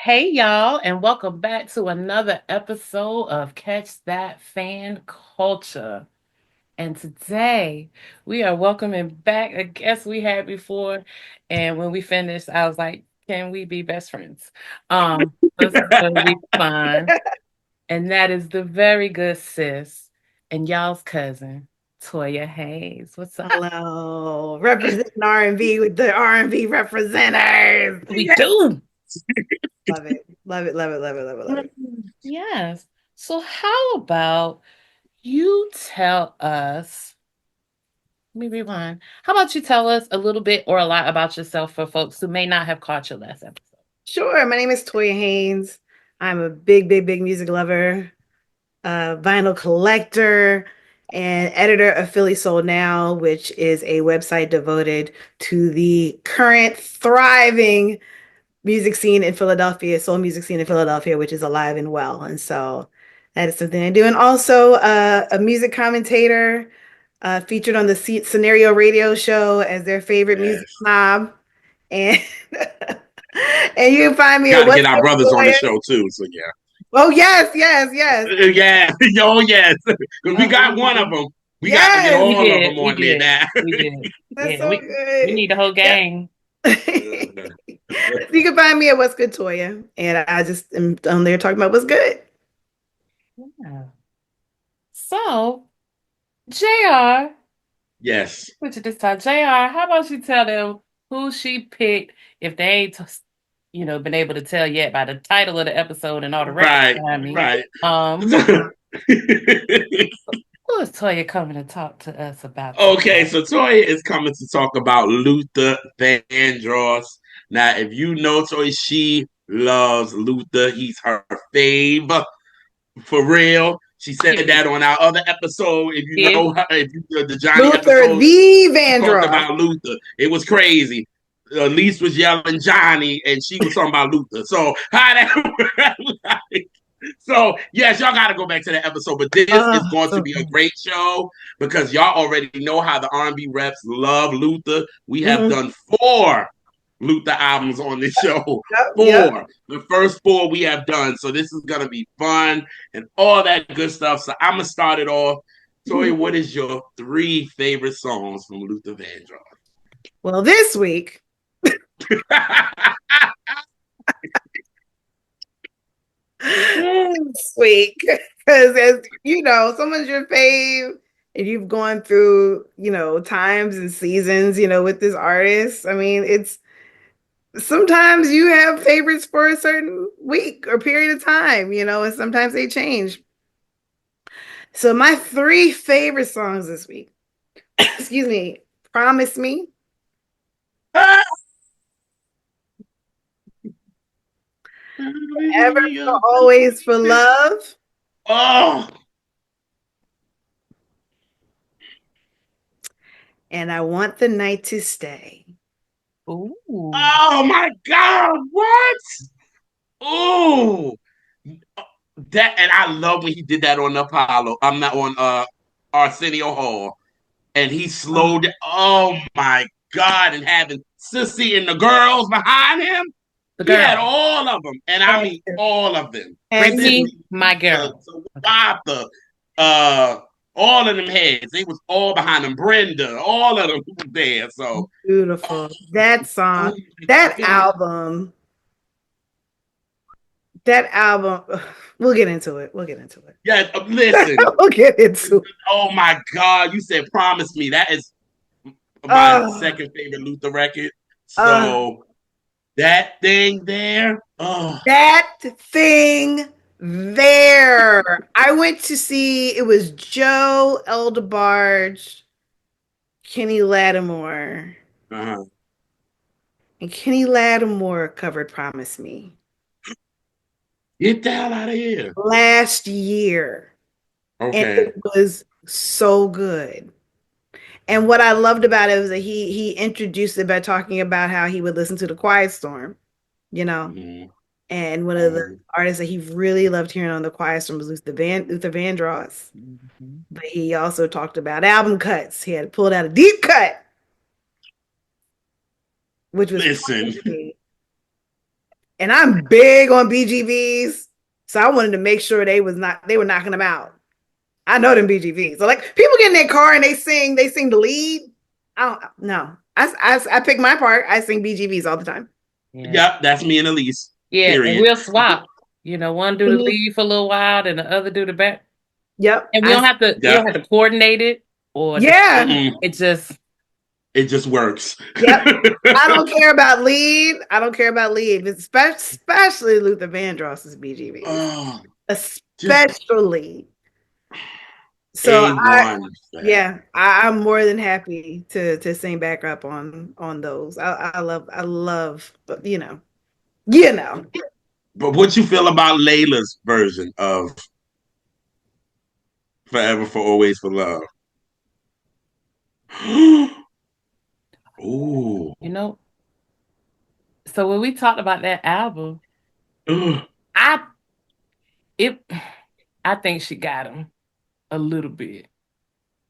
Hey, y'all, and welcome back to another episode of Catch That Fan Culture. And today we are welcoming back a guest we had before. And when we finished, I was like, can we be best friends? This is gonna be fun. And that is the very good sis and y'all's cousin, Toya Haynes. What's up? Hello, representing R&B with the R&B representatives. We Yes. do. Love it, love it, love it, love it, love it, love it. Yes. So how about you tell us? Let me rewind. How about you tell us a little bit or a lot about yourself for folks who may not have caught your last episode? Sure. My name is Toya Haynes. I'm a big, big, big music lover, vinyl collector, and editor of Philly Soul Now, which is a website devoted to the current thriving music scene in Philadelphia, soul music scene in Philadelphia, which is alive and well. And so that is something I do. And also a music commentator, featured on the Scenario Radio Show as their favorite music Yes. snob. And and you can find me at Got to What's get our Good brothers on the Toya. show too. So yeah. Oh yes, yes, yes. Yeah. Oh yes. Because we got one of Um, them. We got to get yes, We all of did. them We on there did. now. We did. that's Yeah, so we good. need a whole Yep. gang. You can find me at What's Good Toya, and I just am on there talking about what's good. Yeah. So, JR, Yes. put you this time. JR, how about you tell them who she picked if they ain't been able to tell yet by the title of the episode and all the records Right. behind me. Right. Who is Toya coming to talk to us about today? Okay, so Toya is coming to talk about Luther Vandross. Now, if you know Toya, she loves Luther. He's her fave. For real. She said Period. that on our other episode. If you Period. know her, if you know the Johnny Luther episode, the she talked Vandross. about Luther. It was crazy. Elise was yelling Johnny, and she was talking about Luther. So how that like, so yes, y'all got to go back to that episode. But this is going to So be a good. great show because y'all already know how the R&B reps love Luther. We have Mhm. done 4 Luther albums on this show. Yep, yep. Four. The first 4 we have done. So this is gonna be fun and all that good stuff. So I'm gonna start it off. Toya, what is your 3 favorite songs from Luther Vandross? Well, this week, this week, because as you know, someone's your fave, and you've gone through, times and seasons, with this artist. I mean, it's sometimes you have favorites for a certain week or period of time, and sometimes they change. So my 3 favorite songs this week, excuse me, Promise Me, Ever for Always for Love, Oh, and I Want the Night to Stay. Ooh. oh my God! What? Oh, that and I love when he did that on Apollo. I'm not on Arsenio Hall, and he Oh, slowed. Oh my God! And having Sissy and the girls behind him. The He had girl. all of them, and I had mean to. all of them. Had Bring to. me Sissy, my girl. Okay. Wapa, uh, all of them heads. They was all behind them. Brenda, all of them was there. So, Beautiful. That oh song, my that God. album, that album, we'll get into it. We'll get into it. Yeah, listen. We'll get into it. Oh my God, you said "Promise Me." That is my Oh, second favorite Luther record. uh, So that thing there. Oh, that thing there. I went to see, it was Joe Eldebarge, Kenny Lattimore, uh-huh. and Kenny Lattimore covered Promise Me Get the hell out of here. last year. And Okay. it was so good. And what I loved about it was that he introduced it by talking about how he would listen to the Quiet Storm, you know. Mm-hmm. And one of the Mm-hmm. artists that he really loved hearing on the Quiet Storm was Luther Vandross. Mhm. But he also talked about album cuts. He had pulled out a deep cut, which was Listen. Promise Me. And I'm big on BGVs, so I wanted to make sure they were knocking them out. I know them BGVs. So like people get in their car and they sing the lead. I don't know. I pick my part. I sing BGVs all the time. Yeah. Yep, that's me and Elise. Yeah, and Period. we'll swap. One do the Mhm. lead for a little while, and the other do the back. Yep. And we don't Yep. have to coordinate it or Yeah. Mm-mm. it just It just works. Yep. I don't care about lead. I don't care about lead, especially Luther Vandross's BGVs. Oh, just Especially. So A1. yeah, I'm more than happy to sing back up on those. I love, but you know. But what you feel about Layla's version of Forever for Always for Love? Ooh. you know. So when we talked about that album, Ugh. I it I think she got him a little bit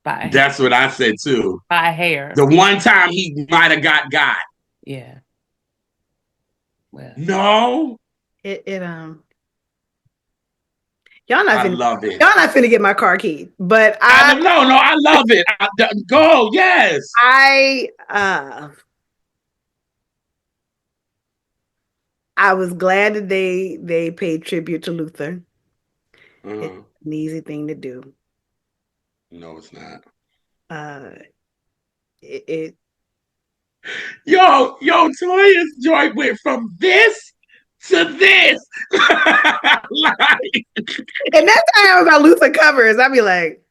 by That's what I said too. hair. The one time he might have got. Yeah. Well, No, It y'all not I finna love it. y'all not finna get my car key, but I don't know. No, I love it. Go, yes. I uh I was glad that they paid tribute to Luther. It's Uh-huh. an easy thing to do. No, it's not. Uh, it Toya's joint went from this to this. Like, and that's how I am about Luther covers. I'd be like,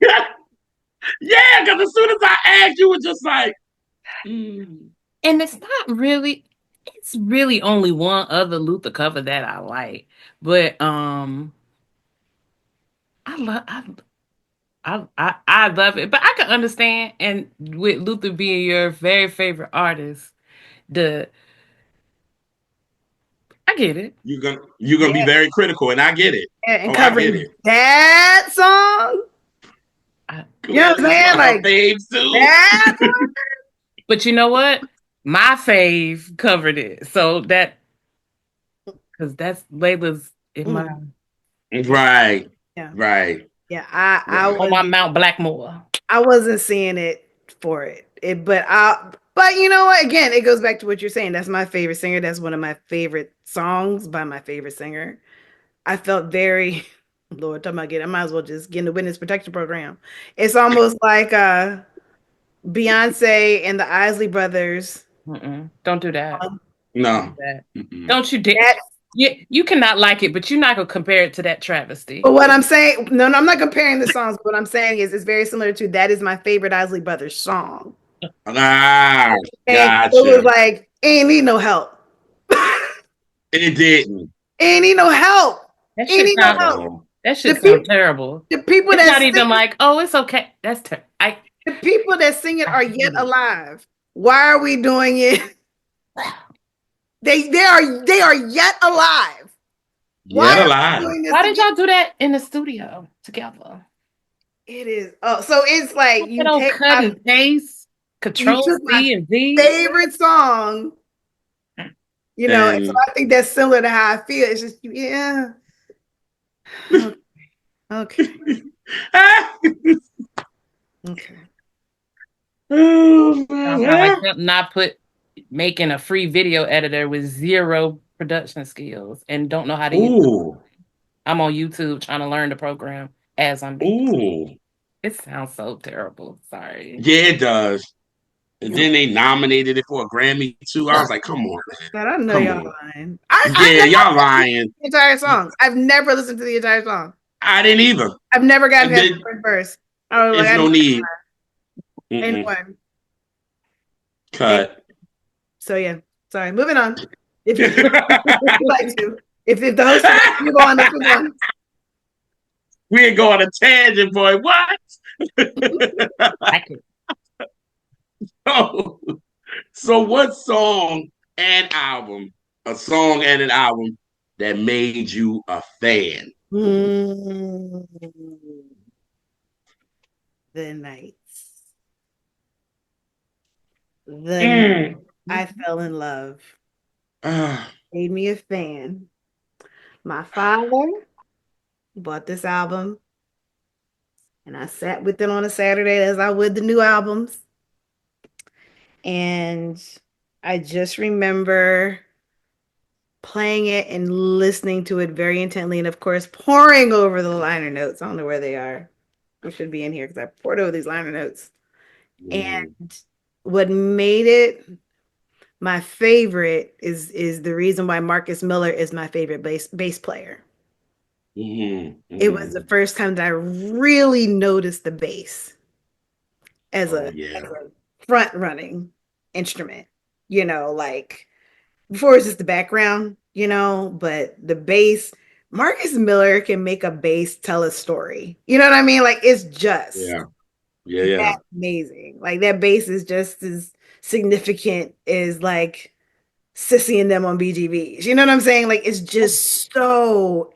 yeah, because as soon as I asked, you were just like, mm. and it's really only one other Luther cover that I like. But I love I love it. But I can understand, and with Luther being your very favorite artist, the I get it. You're gonna be yeah, very critical, and I get it. and Oh, I get covering it. that song. I, You know what I'm Clearly, it's saying? one of her Like faves too. that. but you know what? My fave covered it. So that because that's Layla's in my Mm, Right, yeah, right, yeah. I right. on was my Mount Blackmore. I wasn't seeing it for it, but you know what? Again, it goes back to what you're saying. That's my favorite singer. That's one of my favorite songs by my favorite singer. I felt very, Lord, talking about I might as well just get in the witness protection program. It's almost like Beyonce and the Isley Brothers. Mm-mm. Don't do that. Don't do No. that. Mm-mm. Don't you dare. That, Yeah, you cannot like it, but you're not gonna compare it to that but travesty. what I'm saying, no, I'm not comparing the songs. What I'm saying is it's very similar to that is my favorite Isley Brothers song. Ah, And it was gotcha. like, ain't need no help. It didn't. Ain't need no help. That Ain't shit need no sound help. No. that The shit sound people, terrible. the people It's that not sing even like, oh, it's okay. the people that sing it I are hate yet it. alive. Why are we doing it? They are yet alive. Why Yet are we alive. doing this Why did together? y'all do that in the studio together? It is. Oh, so it's like That old cut and paste, you Control took my C and V. favorite song, and so And I think that's similar to how I feel. It's just yeah. Okay. Okay. Okay. oh, Sounds like well, something I put making a free video editor with zero production skills and don't know how to use it. ooh, I'm on YouTube trying to learn the program as I'm being. ooh. It sounds so terrible. Sorry. Yeah, it does. And You then they nominated it for a Grammy too. I was like, come on, man. God, I know Come y'all on. lying. I Yeah, never y'all listened to lying. the entire song. I've never listened to the entire song. I didn't either. I've never gotten past the There- first verse. I was like, It's I no know need. ain't Mm-mm. no way. Ain't- Cut. So yeah. Sorry. Moving on. If you like to. If the host would like to go on, let's move on. We ain't go on a tangent, boy. What? I could. Oh. So, what a song and an album that made you a fan? Mm, the nights. The night Mm. I fell in love. Made me a fan. My father bought this album, and I sat with it on a Saturday as I would the new albums. And I just remember playing it and listening to it very intently, and of course, poring over the liner notes. I don't know where they are. They should be in here because I poured over these liner notes. Mhm. And what made it my favorite is the reason why Marcus Miller is my favorite bass player. Mhm. It was Mhm. the first time that I really noticed the bass as Oh as yeah. a front running instrument. Like before it's just the background, but the bass, Marcus Miller can make a bass tell a story. You know what I mean? Like it's just Yeah. Yeah. that Yeah. amazing. Like that bass is just as significant as like Sissy and them on BGBs. You know what I'm saying? Like it's just so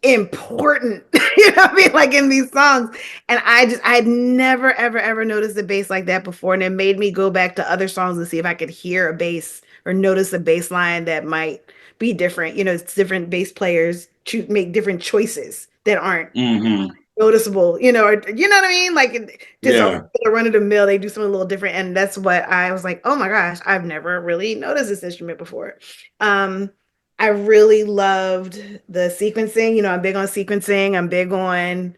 important. You know what I mean? Like in these songs. And I had never, ever, ever noticed a bass like that before. And it made me go back to other songs and see if I could hear a bass or notice a bass line that might be different. It's different bass players make different choices that aren't Mhm. noticeable, or you know what I mean? Like just a Yeah. run of the mill, they do something a little different. And that's what I was like, oh my gosh, I've never really noticed this instrument before. Um, I really loved the sequencing. I'm big on sequencing. I'm big on,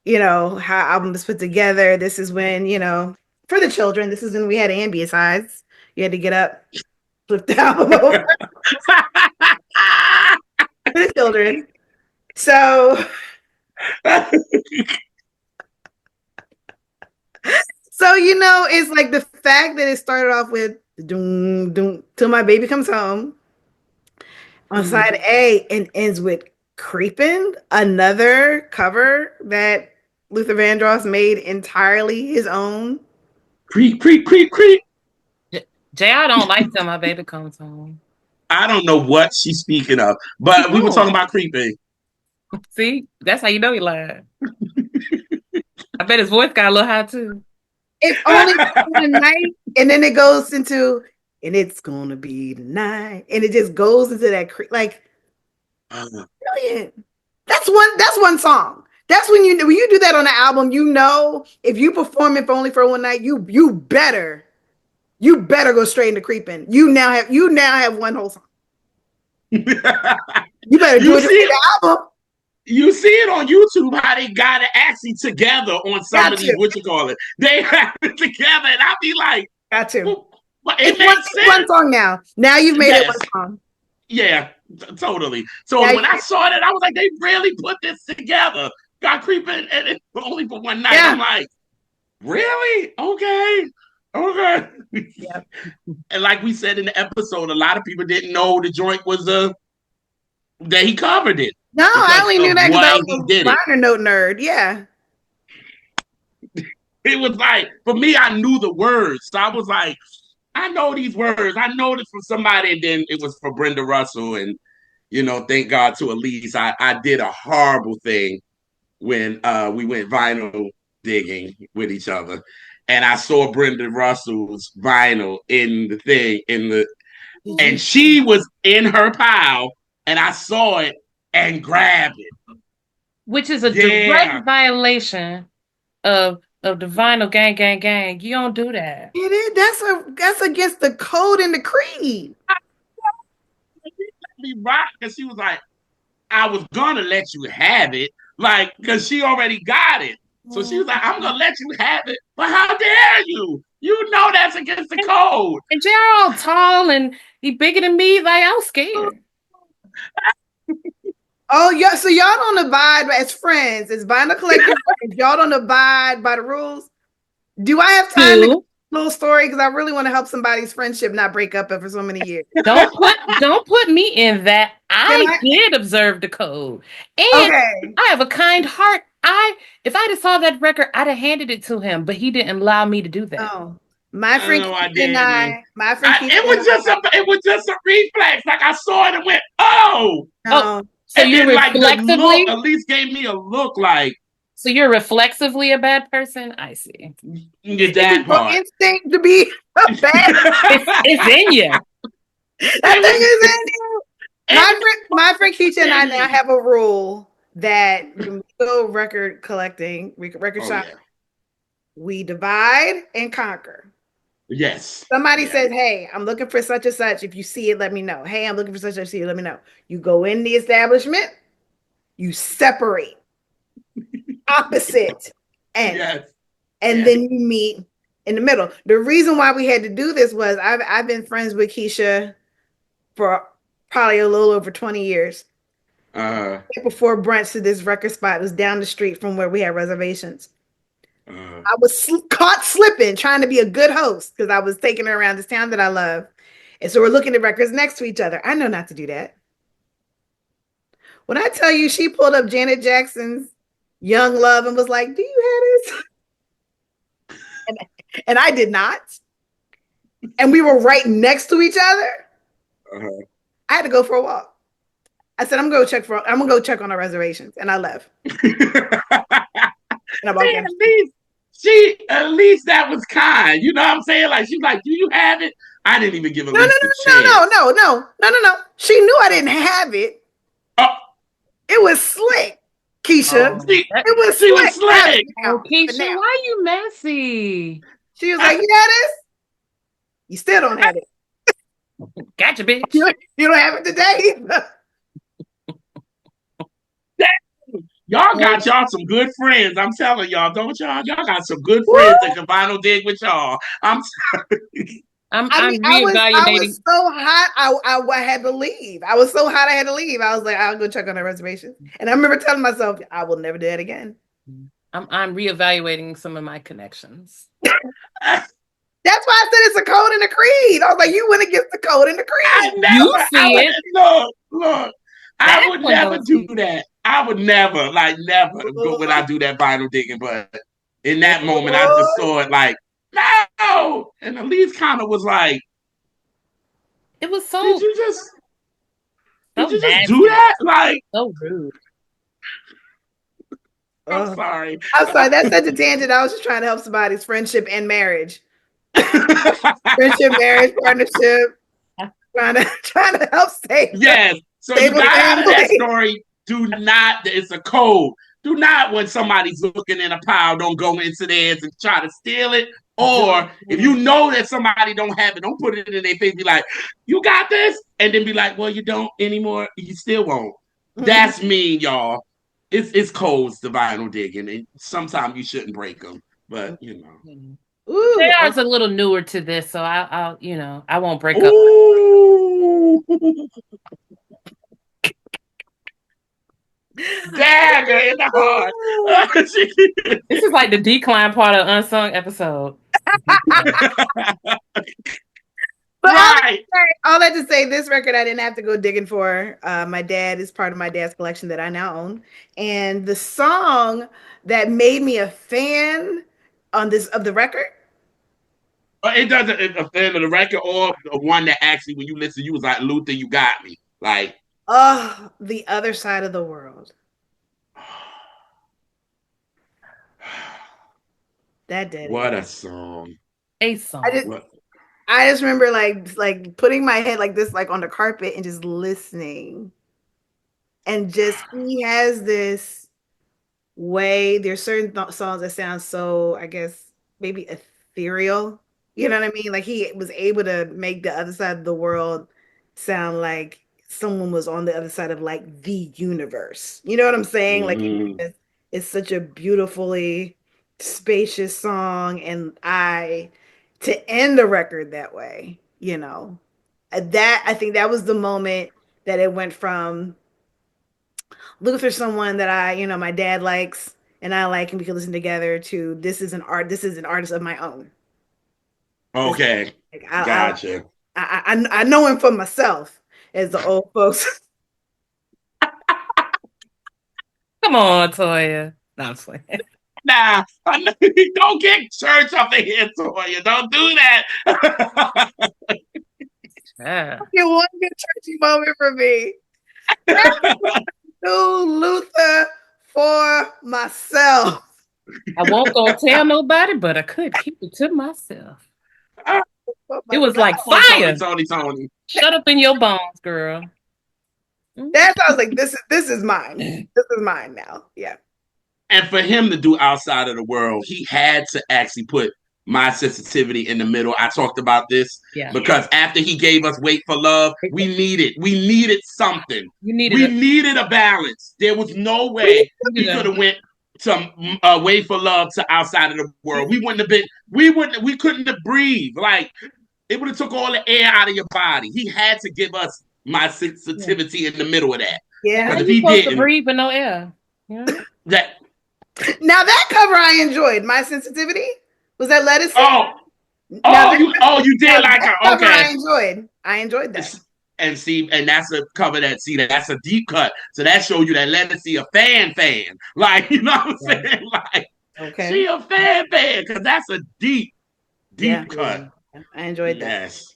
how albums put together. This is when, for the children, this is when we had ambient sides. You had to get up, flip the album over for the children. So it's like the fact that it started off with doom doom till my baby comes home on side A and ends with creeping, another cover that Luther Vandross made entirely his own. Creep, creep, creep, creep. JR don't like till my baby comes home. I don't know what she's speaking of, He but we were talking don't. about creeping. See, that's how you know he lied. I bet his voice got a little high too. If only for the night, and then it goes into and it's gonna be the night, and it just goes into that like brilliant. That's one song. That's when you do that on an album, if you perform it for only for one night, you better go straight into creeping. You now have one whole song. You better do you it to see, the album. you see it on YouTube how they got it actually together on some Got of these to, what you call it. They have it together, and I'll be like, got to. well, but it It's makes one sense. song now. Now you've made it one Yes, song. yeah, totally. Now So you, when I saw that, I was like, they really put this together. Got creeping and it only for one night. I'm yeah, like, really? Okay, okay. yeah. And like we said in the episode, a lot of people didn't know the joint was that he covered it No, I because only knew of that because I what was he a did it. liner note nerd. Yeah. It was like for me, I knew the words, so I was like, I know these words. I know this from somebody, and then it was for Brenda Russell, and thank God to Elise. I did a horrible thing when we went vinyl digging with each other, and I saw Brenda Russell's vinyl in the thing Did and you? she was in her pile, and I saw it and grabbed it. Which is a direct Yeah. violation of the vinyl gang, gang, gang. You don't do that. It is. That's against the code and the creed. Let me rock because she was like, I was gonna let you have it, like, because she already got it. So she was like, I'm gonna let you have it, but how dare you? You know that's against the And, code. and JR all tall and he bigger than me. Like I was scared. Oh, yeah. So y'all don't abide as friends, as vinyl collector friends. Y'all don't abide by the rules. Do I have time to go Two, a little story? Because I really want to help somebody's friendship not break up after so many years. don't put me in that. Can I I? did observe the code. And Okay. I have a kind heart. If I'd have saw that record, I'd have handed it to him, but he didn't allow me to do that. Oh, my I friend know I Keisha and didn't. my friend Keisha It and was just a reflex. Like I saw it and went, oh, Oh, no. so and you're then like the look reflexively at least gave me a look like so you're reflexively a bad person? I see. get This is that your part. instinct to be a bad. It's in you. That It thing was, is in you. My friend Keisha and I now have a rule that when we go record collecting, record oh shop, yeah. we divide and conquer. Yes. Somebody Yeah. says, "Hey, I'm looking for such and such. If you see it, let me know. Hey, I'm looking for such and such. Let me know." You go in the establishment, you separate opposite ends, Yes. and Yes. then you meet in the middle. The reason why we had to do this was I've been friends with Keisha for probably a little over 20 years. Uh Before brunch to this record spot, it was down the street from where we had reservations. uh I was caught slipping trying to be a good host because I was taking her around this town that I love. And so we're looking at records next to each other. I know not to do that. When I tell you she pulled up Janet Jackson's Young Love and was like, "Do you have this?" And, and I did not. And we were right next to each other. uh I had to go for a walk. I said, I'm gonna go check on our reservations. And I left. And I walked See, down the at street. least that was kind. You know what I'm saying? Like she's like, "Do you have it?" I didn't even give No, no, Elise the no, no, chance. no, no, no, no, no, no. She knew I didn't have it. Oh, It was slick, Keisha. Oh, she that, It was she was slick. I have it slick. oh, now. For Keisha, now. why you messy? She was like, "You have this? You still don't have it. Gotcha, bitch. You don't have it today." Y'all Oh, got y'all some good friends. I'm telling y'all, don't y'all? Y'all got some good Woo! friends that can vinyl dig with y'all. I'm I mean, I'm I was reevaluating. so hot. I had to leave. I was so hot. I had to leave. I was like, I'll go check on the reservations. And I remember telling myself, I will never do that again. I'm reevaluating some of my connections. That's why I said it's a code and a creed. I was like, you went against the code and the creed. You I see would it. look. I That would one never don't do see it. that. I would never, like, never go when I do that vinyl digging. But in that moment, I just saw it like, no. And Elise kind of was like, It was did so you just, so did you just do nasty, that? Like, so rude. I'm Oh, sorry. I'm sorry. That's such a tangent. I was just trying to help somebody's friendship and marriage. Friendship, marriage, partnership. Trying to help Yes. So you save a got out of that family. story. Do not, it's a code. Do not, when somebody's looking in a pile, don't go into theirs and try to steal it. Or if you know that somebody don't have it, don't put it in their face. Be like, you got this? And then be like, well, you don't anymore. You still won't. Mhm. That's mean, y'all. It's codes, the vinyl digging. And sometimes you shouldn't break them. But, you know. Mhm. Ooh, JR's a little newer to this, so I'll I won't break up. Ooh. Dagger in the heart. This is like the decline part of unsung episode. but Right. all that to say, this record I didn't have to go digging for. My dad is part of my dad's collection that I now own, and the song that made me a fan on this of the record, But it doesn't offend the record or the one that actually, when you listen, you was like, Luther, you got me. Like, oh, the other side of the world. That what daddy. a song. A I song. just What? I just remember like putting my head like this like on the carpet and just listening. And just he has this way. There's certain songs that sound so, I guess, maybe ethereal. You know what I mean? Like he was able to make the other side of the world sound like someone was on the other side of like the universe. You know what I'm saying? Like Mm-hmm. it's such a beautifully spacious song, and I to end the record that way, that I think that was the moment that it went from look for someone that my dad likes and I like and we can listen together to this is an artist of my own. This Okay. like Gotcha. I know him for myself, as the old folks. Come on, Toya. No, I'm playing. Nah, don't get church up in here, Toya. Don't do that. Yeah. Get one good churchy moment for me. Do Luther for myself. I won't go tell nobody, but I could keep it to myself. Oh It my was God. like Come on, Tony, fire. Tony, Tony. Shut up in your bones, girl. Mm. That's I was like, this is mine. This is mine now. Yeah. And for him to do outside of the world, he had to actually put my sensitivity in the middle. I talked about this Yeah. because after he gave us Wait for Love, we needed something. You needed We a needed a balance. There was no We way you he needed could a have went to Wait for Love to Outside of the World. We couldn't have breathed. Like it would have took all the air out of your body. He had to give us my yeah. sensitivity in the middle of that. And how yeah. Because if you he supposed to didn't, breathe with no air? You that Now that cover I enjoyed. My sensitivity was that lettucey. oh Now that you now did like that her. cover Okay. I enjoyed. I enjoyed that. And see, and that's a cover that's a deep cut. So that shows you that let us see a fan. Like, you know what I'm yeah. saying? Like, Okay. she a fan, because that's a Yeah. deep cut. I enjoyed that. Yes.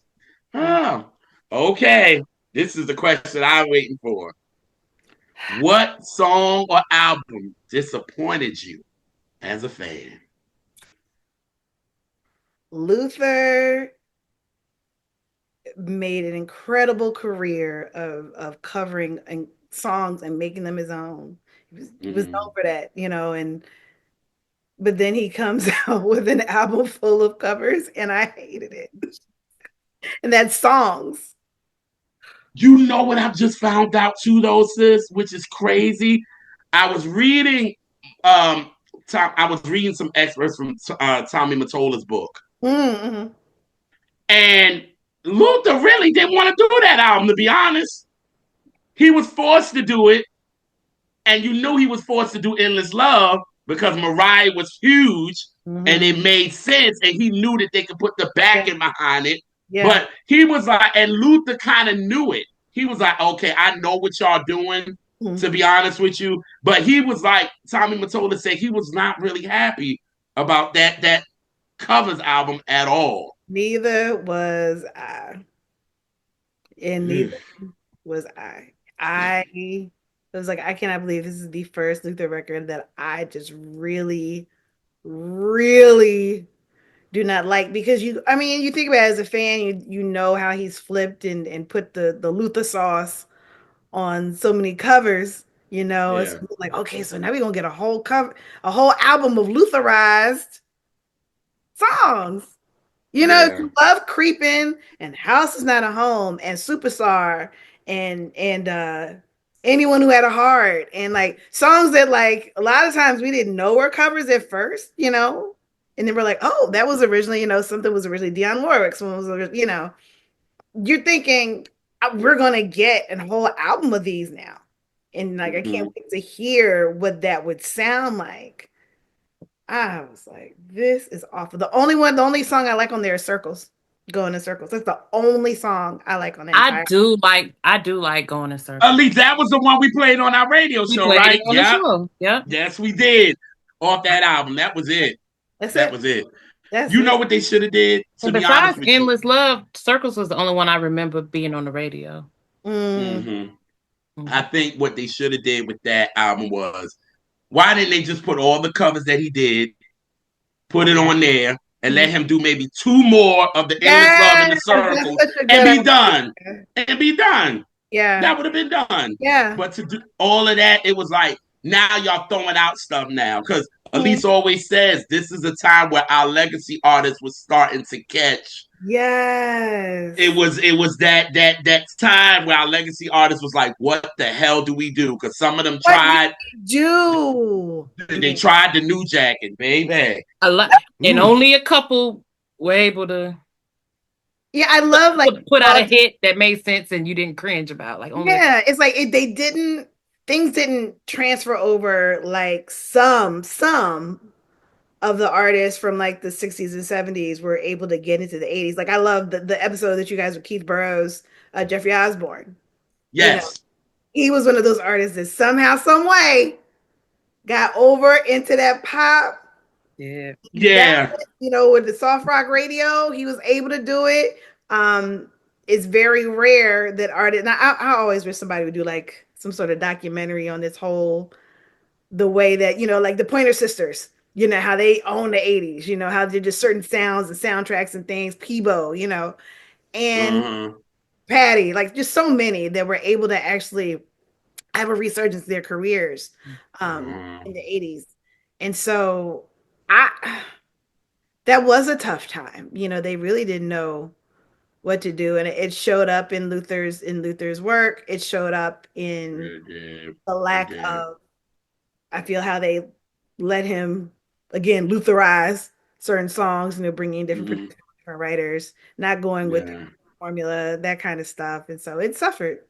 Oh, okay. This is the question I'm waiting for. What song or album disappointed you as a fan? Luther made an incredible career of covering songs and making them his own. He was known Mm. for that, and but then he comes out with an album full of covers, and I hated it. And that's songs. You know what I've just found out too, though, sis, which is crazy. I was reading, I was reading some excerpts from Tommy Mottola's book, Mm-hmm. and Luther really didn't want to do that album. To be honest, he was forced to do it, and you knew he was forced to do "Endless Love" because Mariah was huge, and Mm-hmm. it made sense, and he knew that they could put the Yeah, backing behind it. yeah. But he was like, and Luther kind of knew it. He was like, okay, I know what y'all doing, Mhm. to be honest with you. But he was like, Tommy Mottola said he was not really happy about that covers album at all. Neither was I, and neither was I. I was like, I cannot believe this is the first Luther record that I just really, really do not like because I mean, you think about it as a fan, you know how he's flipped and put the Luther sauce on so many covers. It's Yeah, like, okay, so now we're gonna get a whole album of Lutherized songs. If yeah, you love Creeping and House is Not a Home and Superstar and Anyone Who Had a Heart and like songs that like a lot of times we didn't know were covers at first. And then we're like, oh, that was originally, something was originally Dionne Warwick, someone was, you're thinking we're gonna get a whole album of these now. And like I mm-hmm. can't wait to hear what that would sound like. I was like, this is awful. The only song I like on there is Circles. Going in Circles. That's the only song I like on the entire. I do like going in At circles. least that was the one we played on our radio We show, played right? it on the Yep. show. Yep. Yes, we did. Off that album. That was it. That's That it. was it. That's You know it. what they should have did, to And be honest besides with you? Endless Love, Circles was the only one I remember being on the radio. Mm, Mm-hmm. I Mhm. think what they should have did with that album was, why didn't they just put all the covers that he did, put it on there, and let mhm. him do maybe two more of the Endless Love in Yes, the that's Circles such a and good be done. idea. And be done. Yeah, That would have been done. yeah. But to do all of that, it was like, now y'all throwing out stuff now. Because Mhm. Elise always says this is a time where our legacy artists was starting to catch. It Yes. was it was that time where our legacy artists was like, what the hell do we do? Because some of them What do tried, we do? they tried the new jacket, baby. A lot, and Ooh. only a couple were able to Yeah, I love like put out a hit that made sense and you didn't cringe about. Like only yeah, it's like they didn't things didn't transfer over like some of the artists from like the 60s and 70s were able to get into the 80s. Like I love the episode that you guys with Keith Burrows, Jeffrey Osborne. You know, Yes. he was one of those artists that somehow, some way got over into that pop yeah. ballad, Yeah. with the soft rock radio. He was able to do it. Um, it's very rare that artists. Now, I always wish somebody would do like some sort of documentary on this whole the way that like the Pointer Sisters. you know, how they own the 80s, you know, how they just certain sounds and soundtracks and things, Peebo, you know, and Uh-huh. Patty, like just so many that were able to actually have a resurgence in their careers Uh-huh. in the 80s. And so I that was a tough time. You know, they really didn't know what to do. And it showed up in Luther's work. It showed up in It did. the It lack did. of I feel how they let him again Lutherize certain songs, you know, bringing in different Mhm. producers, different writers, not going with the Yeah. formula, that kind of stuff. And so it suffered.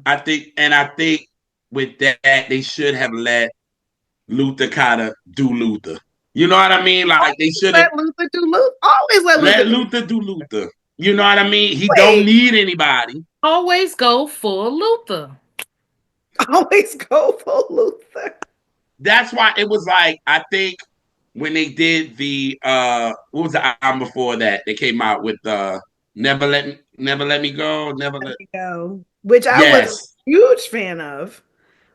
I think with that they should have let Luther kind of do Luther. You know what I mean? Like they Always should have let Luther do Luther. Always let Luther let do Luther do Luther. You know what I mean? He don't Wait. need anybody. Always go full Luther. Always go for Luther. That's why it was like I think when they did the what was the album before that? They came out with Never Let Me Go, Never Let Let me go. Which I was a Yes. huge fan of,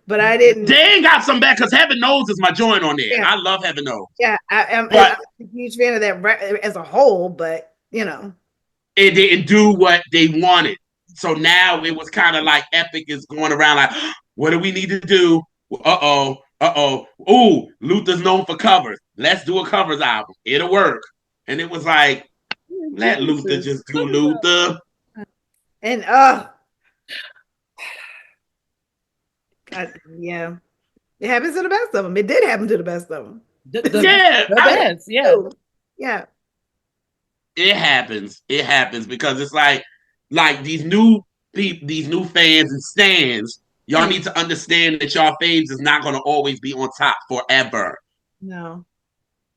but I didn't. They ain't got some back because Heaven Knows is my joint on there, and Yeah, I love Heaven Knows. yeah. I'm But a huge fan of that as a whole, but you know, it didn't do what they wanted. So now it was kind of like Epic is going around like, what do we need to do? Ooh, Luther's known for covers. Let's do a covers album. It'll work. And it was like, let Luther Genesis. just do Luther. And God, yeah, it happens to the best of them. It did happen to the best of them. The the, Yeah, the best, yeah. Yeah, it happens. It happens because it's like these new people, these new fans and stands. Y'all mm, need to understand that y'all faves is not going to always be on top forever. no,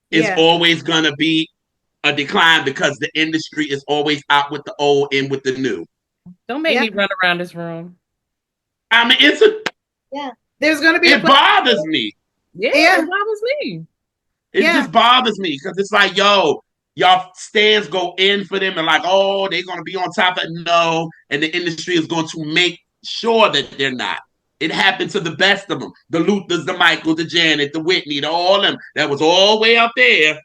It's yeah. always going to be a decline because the industry is always out with the old in with the new. Don't make Yeah, me run around this room. I mean, yeah. There's going to be a it place. bothers me. Yeah, Yeah, it bothers me. It yeah. just bothers me because it's like, yo, y'all stands go in for them and like, oh, they're gonna be on top of no, and the industry is going to make sure that they're not. It happened to the best of them. The Luthers, the Michael, the Janet, the Whitney, all of them. That was all way up there.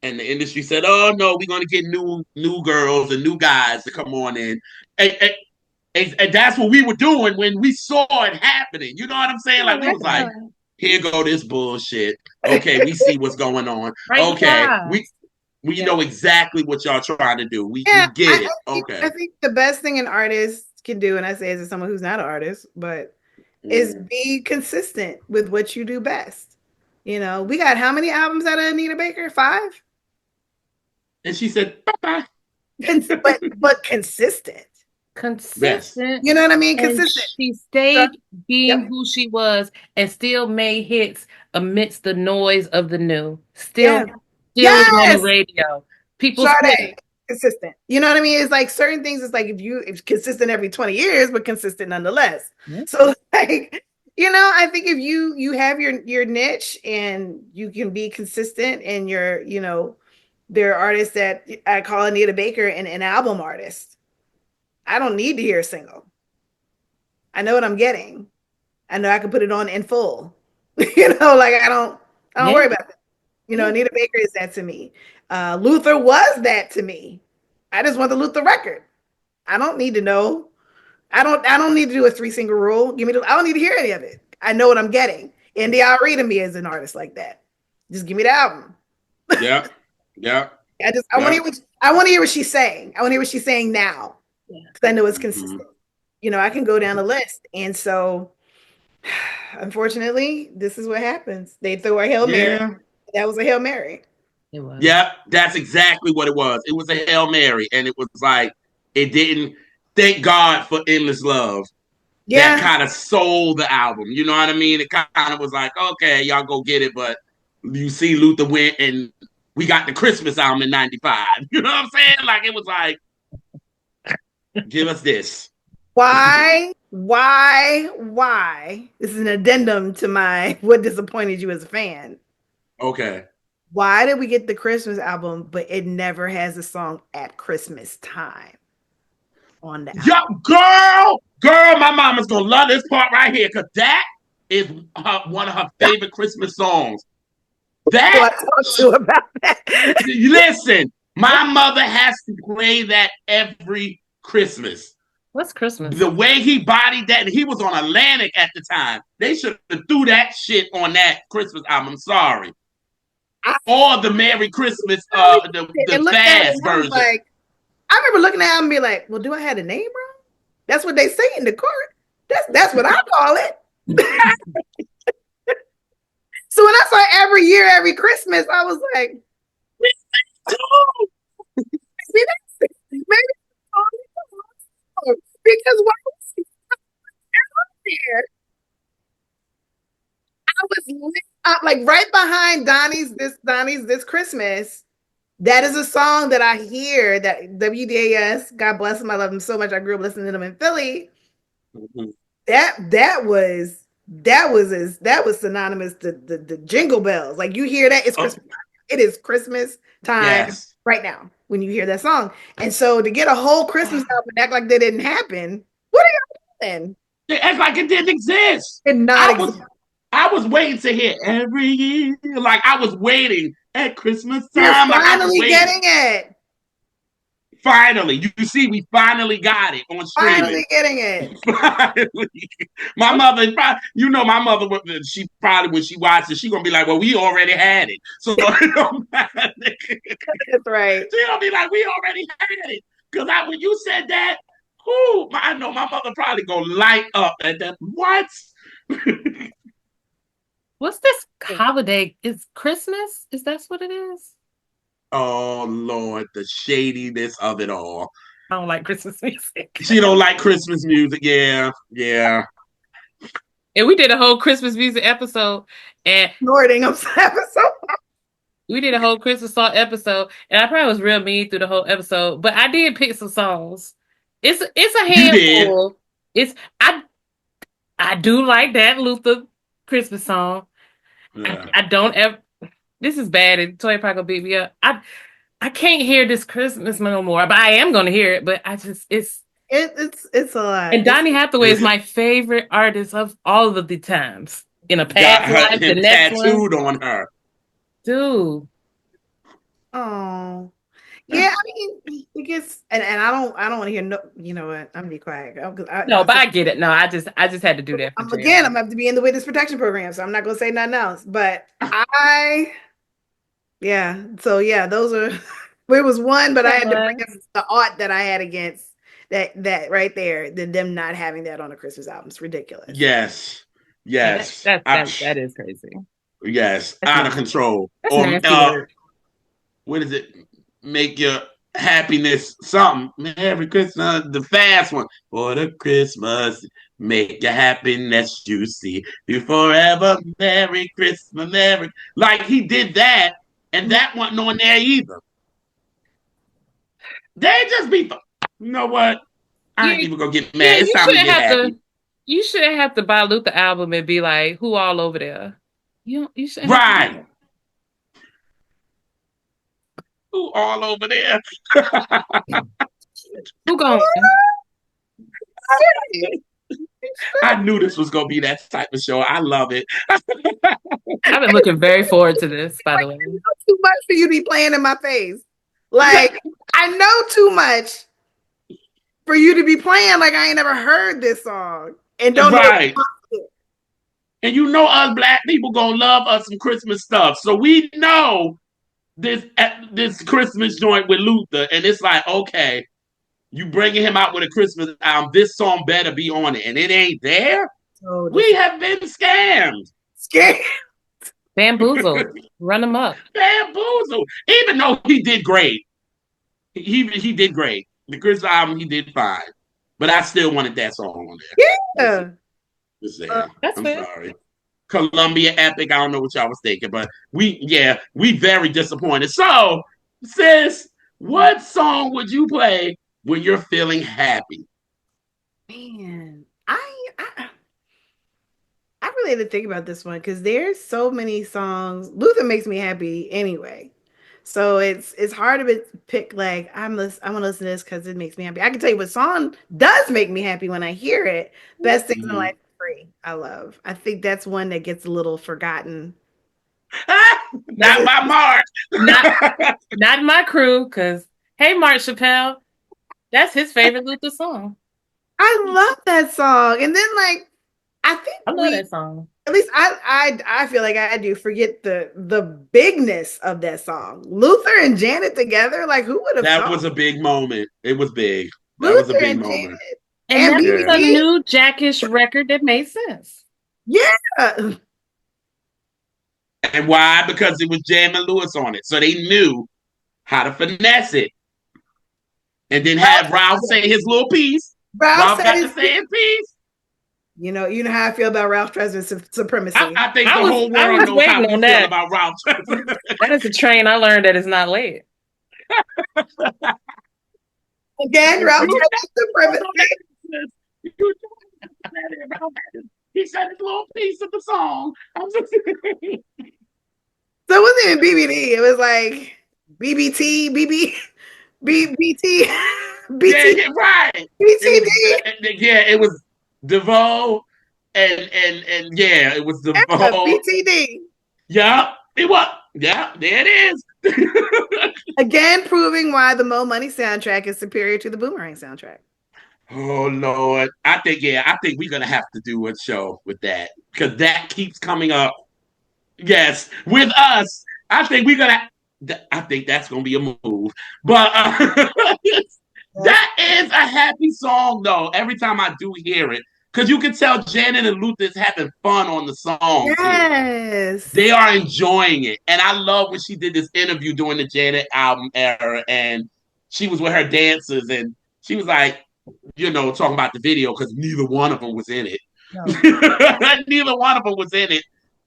And the industry said, "Oh no, we're gonna get new girls and new guys to come on in." And that's what we were doing when we saw it happening. You know what I'm saying? Like we was like, "Here go this bullshit." Okay, we see what's going on. Right Okay, before us. we Yeah. know exactly what y'all trying to do. We Yeah, get it. Okay. I think the best thing an artist can do, and I say as someone who's not an artist, but is Mm. be consistent with what you do best. You know, we got how many albums out of Anita Baker? 5? And she said, "Bye But consistent. bye." Yes. Consistent, You know what I mean? and Consistent. she So, stayed being yep. who she was and still made hits amidst the noise of the new. Yeah. Still was on the Yes. radio. People still Sade. Consistent. You know what I mean? It's like certain things, it's like if consistent every 20 years, but consistent nonetheless. yeah, So like, you know, I think if you have your niche and you can be consistent and you're, you know, there are artists that I call Anita Baker an album artist. I don't need to hear a single. I know what I'm getting. I know I can put it on in full. You know, like I don't yeah, worry about that. You know, yeah. Anita Baker is that to me. Luther was that to me. I just want the Luther record. I don't need to know. I don't need to do a 3 single rule. I don't need to hear any of it. I know what I'm getting. Indy Ari to me is an artist like that. Just give me the album. Yep. Yep. I want to Yep. hear what she's saying. I want to hear what she's saying now. Yeah. Because I know it's Mm-hmm. consistent. You know, I can go down the list. And so unfortunately, this is what happens. They throw a Hail Mary. Yeah. That was a Hail Mary. It was. Yep. That's exactly what it was. It was a Hail Mary. And it was like, it didn't, thank God for Endless Love. That Yeah. kind of sold the album. You know what I mean? It kind of was like, okay, y'all go get it, but you see Luther went and we got the Christmas album in '95. You know what I'm saying? Like it was like, give us this. Why? This is an addendum to my what disappointed you as a fan. Okay. Why did we get the Christmas album, but it never has a song at Christmas time on the Yo, album? girl, my mama's gonna love this part right here because that is one of her favorite Christmas songs. who I That talked to about that. listen, my mother has to play that every Christmas. What's Christmas? The way he bodied that, and he was on Atlantic at the time. They should have threw that shit on that Christmas album. I'm sorry. I Or the Merry Christmas, really the and looked at it fast and I was version. like, I remember looking at him and be like, well, do I have a name wrong? That's what they say in the court. That's what I call it. So when I saw every year, every Christmas, I was like, maybe that's maybe because why was he there? I was lit up like right behind Donnie's this Christmas. That is a song that I hear that WDAS, God bless him, I love him so much. I grew up listening to them in Philly. Mm-hmm. That was synonymous to the jingle bells. Like you hear that, it's Christmas. It is Christmas time right now when you hear that song. And so to get a whole Christmas album and act like that didn't happen, what are y'all doing? They act like it didn't exist. It not exist. I was waiting to hear every year. Like I was waiting at Christmas time. You're Like I was finally waiting. getting it. Finally, you see, we finally got it on streaming. Finally getting it. Finally. My mother, you know, my mother, she probably, when she watched it, she gonna be like, well, we already had it. So it don't matter. That's right. She gonna be like, we already had it. Because when you said that, I know my mother probably gonna light up at that. What? What's this holiday? Is Christmas? Is that what it is? Oh Lord, the shadiness of it all. I don't like Christmas music. She don't like Christmas music. Yeah, yeah. And we did a whole Christmas music episode, and we did a whole Christmas song episode, and I probably was real mean through the whole episode, but I did pick some songs. It's a handful. It's I do like that Luther Christmas song. Yeah. I don't ever. This is bad, and Toya probably gonna beat me up. I can't hear this Christmas no more, but I am gonna hear it. But I just it's a lot. And Donny Hathaway is my favorite artist of all of the times. In a past life, the next tattooed one on her, dude. Oh. Yeah, I mean, I guess, and I don't want to hear no. You know what? I'm gonna be quiet. But I get it. No, I just had to do that. I'm gonna have to be in the witness protection program, so I'm not gonna say nothing else. But yeah. So yeah, those are. It was one, but I had to bring up the art that I had against that right there. Them not having that on a Christmas album. It's ridiculous. Yes. That is crazy. Yes, that's out of control. Or what is it? Make your happiness something. Merry Christmas, the fast one. For the Christmas, make your happiness juicy. You forever, Merry Christmas, Merry. Like he did that, and that wasn't on there either. They just be, you know what? I ain't even gonna get mad. It's time to get happy. You shouldn't have to buy Luther album and be like, who all over there? You shouldn't. Right. Who all over there? Who going? I knew this was gonna be that type of show. I love it. I've been looking very forward to this, by the way. I know too much for you to be playing in my face. Like, I know too much for you to be playing like I ain't never heard this song. And don't right. And you know us black people gonna love us some Christmas stuff. So we know this Christmas joint with Luther, and it's like, okay, you bringing him out with a Christmas album, this song better be on it, and it ain't there. Oh, we have been scammed. Bamboozled. Run him up. Bamboozled. Even though he did great. He did great. The Christmas album, he did fine. But I still wanted that song on there. Yeah. I'm sorry. Columbia Epic, I don't know what y'all was thinking, but we very disappointed. So, sis, what song would you play when you're feeling happy? Man, I really had to think about this one because there's so many songs. Luther makes me happy anyway. So it's hard to pick like I'm gonna listen to this because it makes me happy. I can tell you what song does make me happy when I hear it. Best Things in Life Are Free. I think that's one that gets a little forgotten Not by Not Mark. not my crew, because hey, Mark Chappelle, that's his favorite Luther song. I love that song. And then like I think I love we that song. at least I feel like I do forget the bigness of that song. Luther and Janet together, like who would have That thought? was a big moment. It was big. That was a Luther big and Janet moment. And and that was a Yeah. BBD. new Jackish record that made sense. Yeah. And why? Because it was Jam and Lewis on it. So they knew how to finesse it. And then have Ralph say his little piece. Ralph Ralph said got to his say his piece. you know how I feel about Ralph Tresvant's supremacy. I think I the was whole I world was knows how waiting we on feel that. about Ralph. That is a train I learned that is not late. Again, Ralph You Tresvant's don't know supremacy. that. You don't know that. Ralph he said his little piece of the song. I'm just So it wasn't even BBD. It was like BBT, BB, BBT, yeah, BT, yeah, right. It was BTD. yeah, it was DeVoe and yeah, it was Yeah, DeVoe. BTD. Yeah, it was. Yeah, there it is. Again, proving why the Mo Money soundtrack is superior to the Boomerang soundtrack. Oh Lord, I think we're gonna have to do a show with that because that keeps coming up. Yes, with us, I think we're gonna. I think that's gonna be a move, but Yes. that is a happy song though. Every time I do hear it, because you can tell Janet and Luther is having fun on the song too. They Yes. are enjoying it, and I love when she did this interview during the Janet album era, and she was with her dancers, and she was like, talking about the video because neither one of them was in it. No. Neither one of them was in it.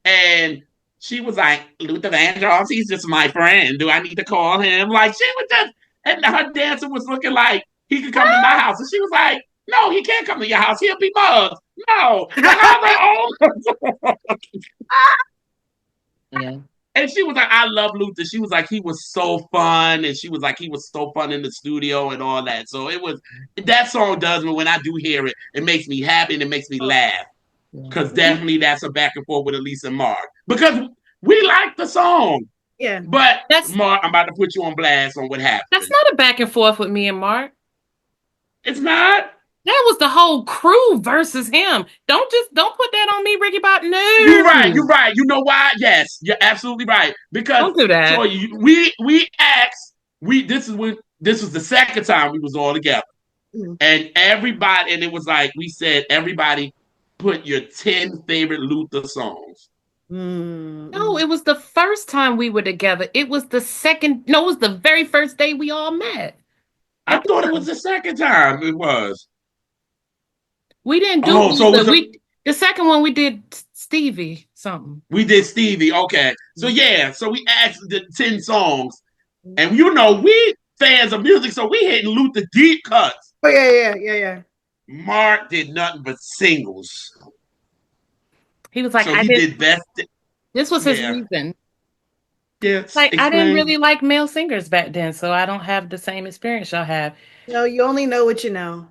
And she was like, Luther Vandross, he's just my friend. Do I need to call him? Like, she was just, and her dancer was looking like he could come to my house. And she was like, no, he can't come to your house. He'll be bugged. No. Like, I was like, oh. Yeah. And she was like, I love Luther. She was like, he was so fun. And she was like, he was so fun in the studio and all that. So that song does me when I do hear it, it makes me happy and it makes me laugh. Yeah. Because definitely that's a back and forth with Elise and Mark. Because we like the song. Yeah. But That's Mark, I'm about to put you on blast on what that's happened. not a back and forth with me and Mark. It's not. That was the whole crew versus him. Don't put that on me, Ricky Bobby. You're right. No. You're right. You know why? Yes, you're absolutely right. Because Don't do so that. we asked. This was the second time we was all together. Mm. And everybody, and it was like we said, everybody put your 10 favorite Luther songs. No, Mm. it was the first time we were together. It was the second, no, it was the very first day we all met I at the thought it was house. the second time it was. We didn't do Oh, so it Luther. was The second one we did Stevie something. we did Stevie. Okay. So Mm. yeah, so we asked the 10 songs. And we fans of music, so we hitting Luther deep cuts. Oh yeah. Mark did nothing but singles. He was like, So I he did. did best. This was his Yeah. reason. Yes. Like, I didn't Explain. really like male singers back then, so I don't have the same experience y'all have. No, you only know what you know.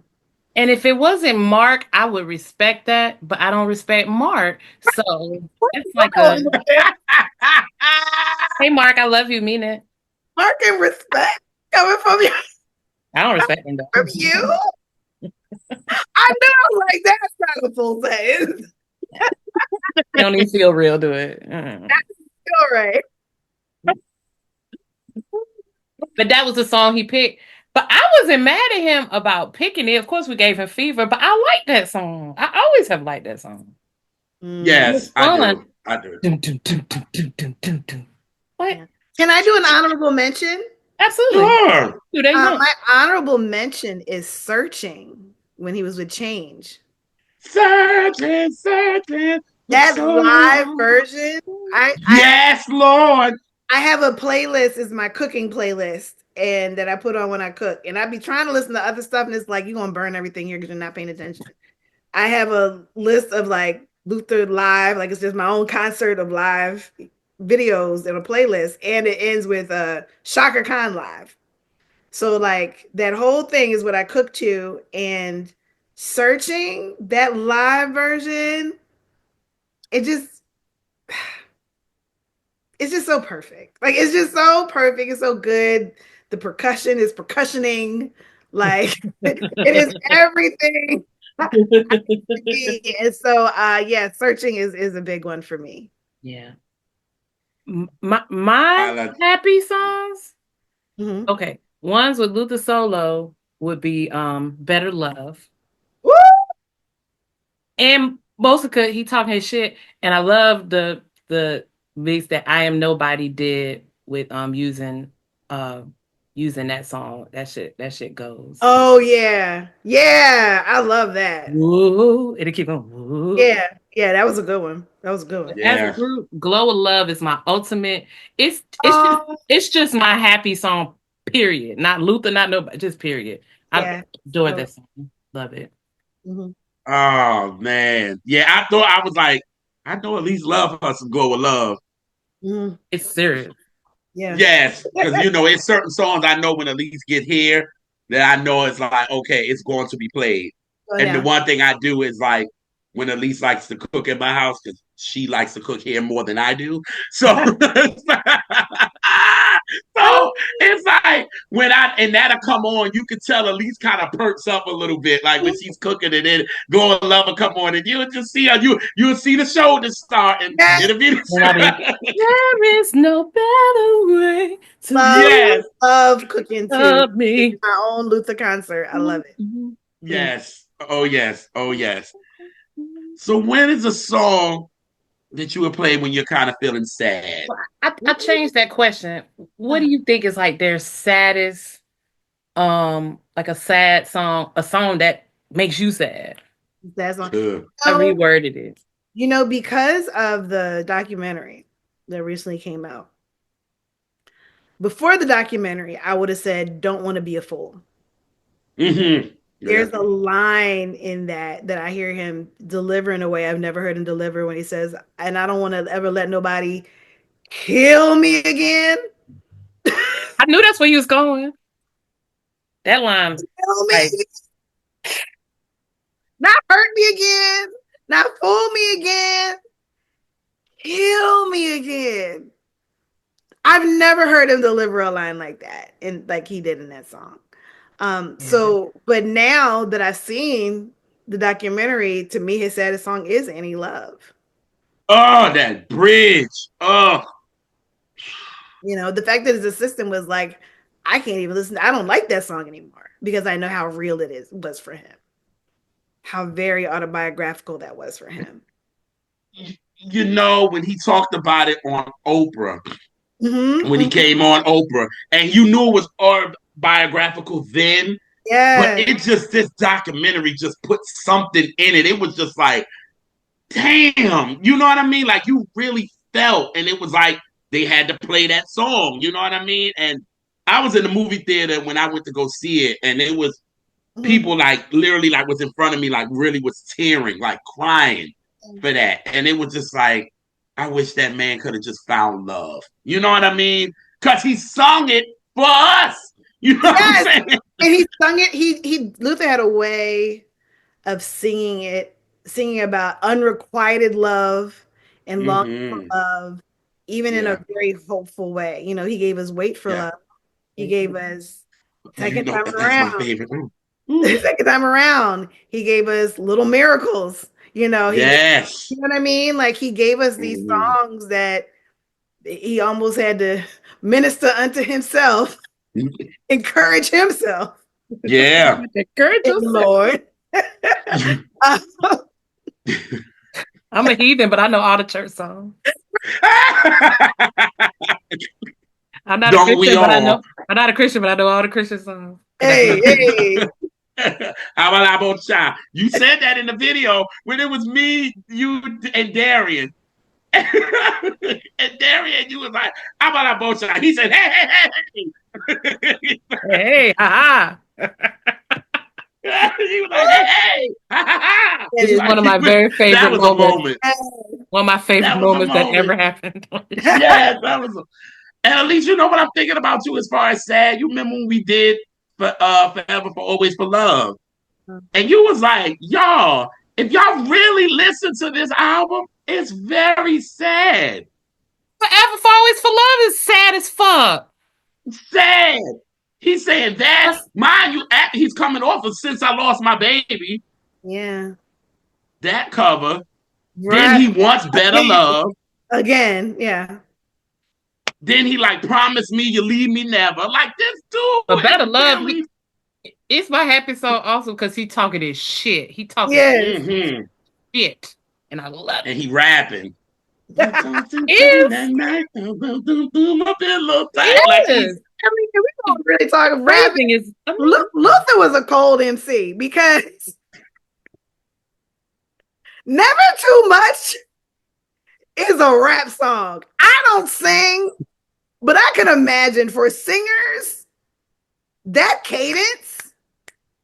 And if it wasn't Mark, I would respect that, but I don't respect Mark. So it's like a, Oh, hey, Mark, I love you, mean it. Mark and respect coming from you. I don't respect him From though. you. I know, like that's not a full sentence. It don't even feel real, do it. Mm. All right. But that was the song he picked. But I wasn't mad at him about picking it. Of course, we gave him fever, but I like that song. I always have liked that song. Mm, And it's Yes, I fun. do. I do. Dun, dun, dun, dun, dun, dun, dun, dun. What? yeah. Can I do an honorable mention? Absolutely. Sure. Do they want? My honorable mention is Searching when he was with Change. Searching for That so live long. version, Yes, Lord. I have a playlist, is my cooking playlist, and that I put on when I cook. And I be trying to listen to other stuff, and it's like you're gonna burn everything here because you're not paying attention. I have a list of like Luther live, like it's just my own concert of live videos in a playlist, and it ends with Shaka Khan live. So like that whole thing is what I cook to, and Searching that live version, it just it's just so perfect. Like it's just so perfect. It's so good. The percussion is percussioning. Like it is everything. And so yeah, searching is a big one for me. Yeah. My I like. happy songs. Mhm. Okay. Ones with Luther Solo would be Better Love. Woo! And Bosica, he talking his shit. And I love the mix that I Am Nobody did with uh using that song. That shit goes. Oh yeah. Yeah, I love that. Woo. It'll keep going. Woo. Yeah. Yeah, that was a good one. That was a good one. As a Yeah. group, Glow of Love is my ultimate. Oh, It's just my happy song, period. Not Luther, not nobody, just period. I yeah. adore So, that song. Love it. mhm. Oh man. Yeah, I thought I was like, I know at least love her some Go with Love. Mhm. It's serious. Yeah. Yes, because it's certain songs I know when Elise get here that I know it's like, okay, it's going to be played. Going And the down. one thing I do is like when Elise likes to cook in my house, because she likes to cook here more than I do. So so it's like when and that'll come on, you can tell Elise kind of perks up a little bit, like when she's cooking and then Go and Love will come on, and you'll just see her, you'll see the shoulders start and Yeah. it'll be And I'll be, there is no better way to Love, yes. love cooking too. love It's me. my own Luther concert. I love it. Mm. Yes. Oh yes. Oh yes. So when is a song that you would play when you're kind of feeling sad? I changed that question. What do you think is like their saddest, like a sad song, a song that makes you sad? That's one. Uh, I So, reworded it. because of the documentary that recently came out, before the documentary, I would have said, "Don't want to be a fool." mm-hmm. Yeah. There's a line in that I hear him deliver in a way I've never heard him deliver when he says, "And I don't want to ever let nobody kill me again." I knew that's where you was going. That line, Kill me, like, not hurt me again, not fool me again, kill me again. I've never heard him deliver a line like that, and like he did in that song. yeah. But now that I've seen the documentary, to me, his saddest song is "Any Love." Oh, that bridge. Oh, The fact that his assistant was like, "I can't even listen. I don't like that song anymore," because I know how real it was for him, how very autobiographical that was for him. when he talked about it on Oprah, when he Mm-hmm. came on Oprah, and you knew it was autobiographical then, but Yeah. this documentary just put something in it. It was just like, damn, you know what I mean? Like you really felt, and it was like they had to play that song, you know what I mean? And I was in the movie theater when I went to go see it, and it was Mm-hmm. people like literally like was in front of me, like really was tearing, like crying for that. And it was just like, I wish that man could have just found love. You know what I mean? Because he sung it for us. You know what I'm Yes. saying? And he sung it. He Luther had a way of singing it, singing about unrequited love and longing for Mm-hmm. love, even in a Yeah. very hopeful way. He gave us "Wait for Yeah. Love." He gave us You second know, time that's my around. favorite. Second time around, he gave us "Little Miracles." He gave, Yes. you know what I mean? Like he gave us these Mm-hmm. songs that he almost had to minister unto himself, encourage himself Yeah. Encourage in the yourself. Lord. Uh, I'm a heathen, but I know all the church songs. I'm not a Don't we Christian, but I all? know I'm not a Christian, but I know all the Christian songs. hey, hey. You said that in the video when it was me, you, and Darian. And Darian, you was like, "How about our boat shot?" He said, "Hey, hey, Hey, haha. hey!" He was like, "Hey, ha, ha, ha!" Which is one of my Like, very that favorite was a moments. moment. One of my favorite That was a moments that ever moment. happened on the show. Yes, that was. And at least you know what I'm thinking about too, as far as sad. You remember when we did for Forever for Always for Love, and you was like, "Y'all, if y'all really listen to this album, it's very sad." Forever for always for love is sad as fuck. Sad. He's saying that. That's, Mind you, he's coming off of Since I Lost My Baby. Yeah. That cover. Then Right. he wants Better Again. Love. Again. Yeah. Then he like Promise Me You Leave Me Never. Like this but dude better is love. really. It's my happy song also because he talking his shit. He talking Yes. Mm-hmm. shit, and I love And it. he rapping. You tossing Is that night, my pillow tight. Like he's is I mean, we don't really talk rap. phrasing is Luther was a cold MC because Never Too Much is a rap song. I don't sing, but I can imagine for singers, that cadence,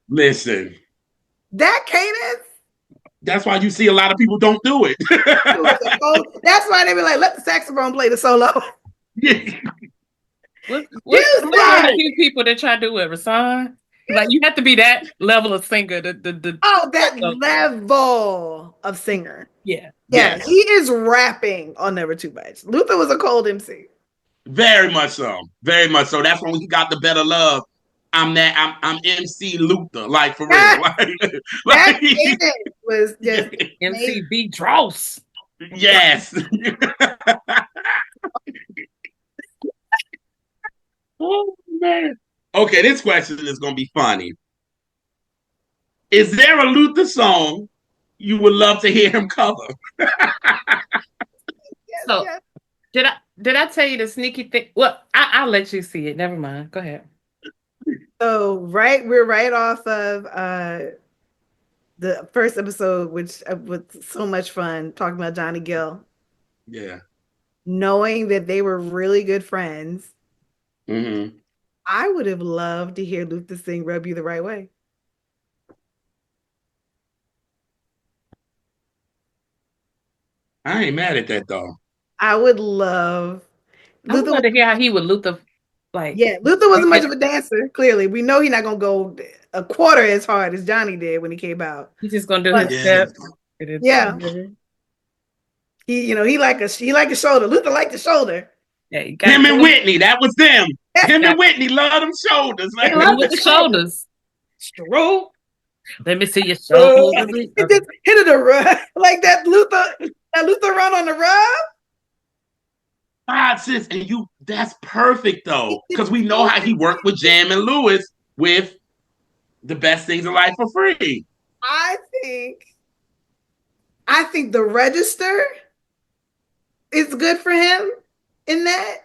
listen. that cadence, That's why you see a lot of people don't do it. that's why they be like, let the saxophone play the solo. what's the few people that try to do it, Rasan? Like you have to be that level of singer. That level of singer. Yeah. Yeah, he is rapping on Never Too Much. Luther was a cold MC. Very much so. Very much so. That's when he got the Better Love. I'm MC Luther, like for real. That cadence was just MCB Dross. Yes. Oh man. Okay, this question is gonna be funny. Is there a Luther song you would love to hear him cover? So did I tell you the sneaky thing? Well, I'll let you see it. Never mind. Go ahead. So we're right off of the first episode, which was so much fun talking about Johnny Gill. Yeah. Knowing that they were really good friends, Mm-hmm. I would have loved to hear Luther sing "Rub You the Right Way." I ain't mad at that though. I would love. I would love to hear how he would Luther like. Yeah, Luther wasn't much of a dancer. Clearly, we know he's not gonna go a quarter as hard as Johnny did when he came out. He's just gonna do his steps. Yeah. He like a shoulder. Luther liked the shoulder. Yeah, him and Whitney, that was them. Him and Whitney love them shoulders. They love the shoulders. Stroke. Let me see your shoulders. Just hit it a rub like that Luther run on the rub. Sis, and that's perfect though, because we know how he worked with Jam and Lewis with The Best Things in Life for Free. I think the register is good for him in that.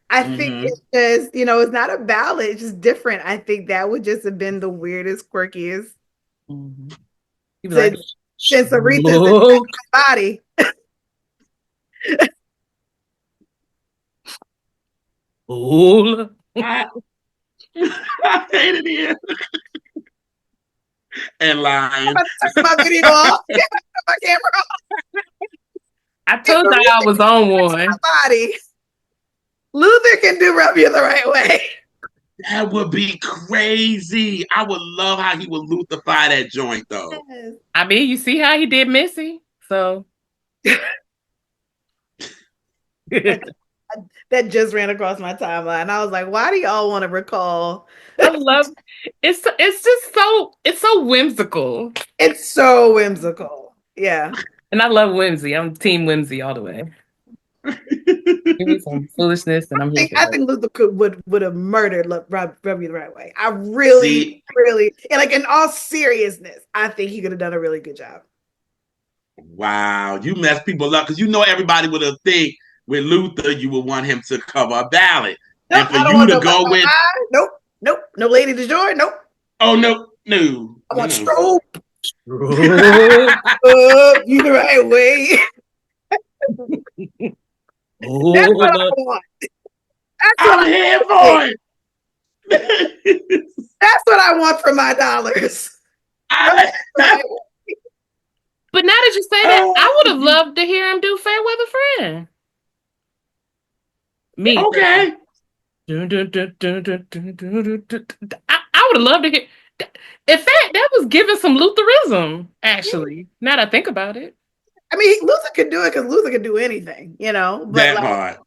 I think it's just, it's not a ballad, it's just different. I think that would just have been the weirdest, quirkiest. Mm-hmm. Since Aretha's body. Oh, I hate it here. And lying. My video off. My camera off. I told you I was on one. Body. Luther can do "Rub You the Right Way." That would be crazy. I would love how he would Luthify that joint though. Yes. I mean, you see how he did Missy, so that just ran across my timeline. I was like, why do y'all want to recall? I love it's so whimsical. It's so whimsical. Yeah. And I love whimsy. I'm team whimsy all the way. Give me some foolishness and I'm here. I think Luther would have murdered Rub You the Right Way. I really, and like in all seriousness, I think he could have done a really good job. Wow, you messed people up because everybody would have think with Luther you would want him to cover a ballad. Nope, and for you to go with nope, no Lady du Jour, nope. Oh no. I want Strobe. You the right way. That's what I want. I'm here for it. That's what I want for my dollars. But now that you say that, I would have loved to hear him do "Fair Weather Friend." Me. Okay. I would have loved to hear. In fact, that was giving some Lutherism, actually. Now that I think about it. I mean, Luther could do it because Luther could do anything, But that part.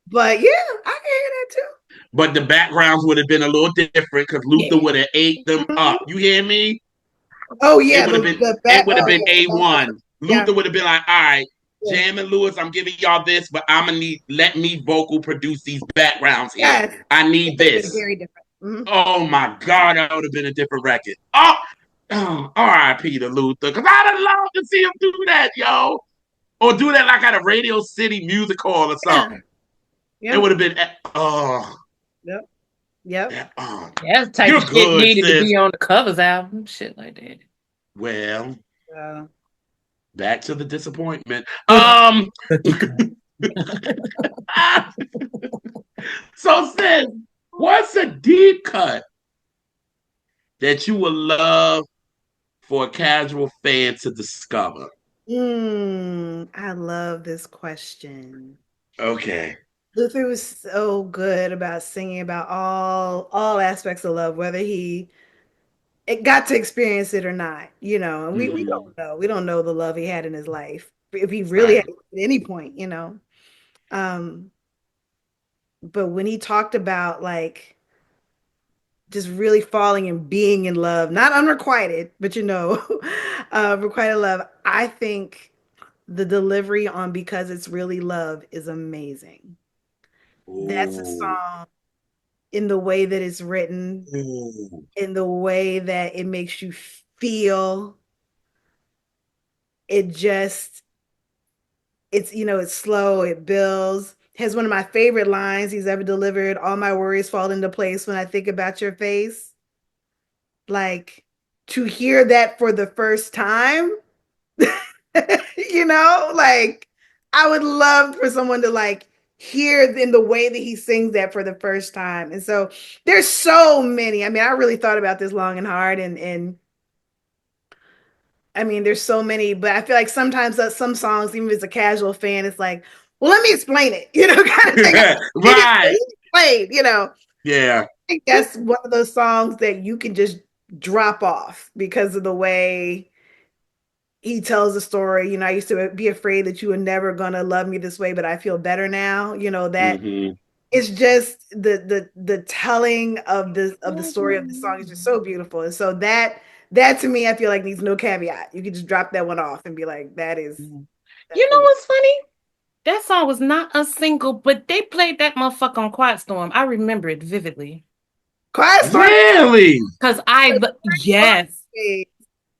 But yeah, I can hear that too. But the backgrounds would have been a little different because Luther Yeah. would have ate them Mhm. up. You hear me? Oh It yeah, would have been the it back. would have Oh been yeah, the background. A1. Yeah, Luther would have been like, all right, yeah. Jam and Lewis, I'm giving y'all this, but I'm gonna need let me vocal produce these backgrounds here. Yes, I it need would have been this. very different. Mhm. Oh my God, that would have been a different record. Oh, R.I.P. to Luther, because I'd have loved to see him do that, yo, or do that like at a Radio City music hall or Yeah, something. It yeah, would have been, oh, yep, yep. That's the type you're of shit good, needed to sis. be on the covers album. Shit like that. Well, Uh, back to the disappointment. Ugh. Cookie cut. So, sis, what's a deep cut that you would love for a casual fan to discover? I love this question. Okay. Luther was so good about singing about all aspects of love, whether he it got to experience it or not, and we Mm-hmm. don't know. We don't know the love he had in his life. If he really had Right. it at any point. Um, but when he talked about like just really falling and being in love, not unrequited, but requited love, I think the delivery on Because It's Really Love is amazing. That's a Ooh. song in the way that it's written, Ooh. in the way that it makes you feel. It just, it's slow, it builds. Has one of my favorite lines he's ever delivered. All my worries fall into place when I think about your face. Like to hear that for the first time, like I would love for someone to like hear in the way that he sings that for the first time. And so there's so many. I mean, I really thought about this long and hard, and I mean, there's so many, but I feel like sometimes some songs, even if it's a casual fan, it's like, well, let me explain it, kind of thing. Right. Explain. Yeah. I think that's one of those songs that you can just drop off because of the way he tells the story. I used to be afraid that you were never gonna love me this way, but I feel better now. That Mm-hmm. it's just the telling of the story of the song is just so beautiful. And so that to me, I feel like needs no caveat. You can just drop that one off and be like, that's You the know one. what's funny? That song was not a single, but they played that motherfucker on Quiet Storm. I remember it vividly. Quiet Storm. Really? Cause yes,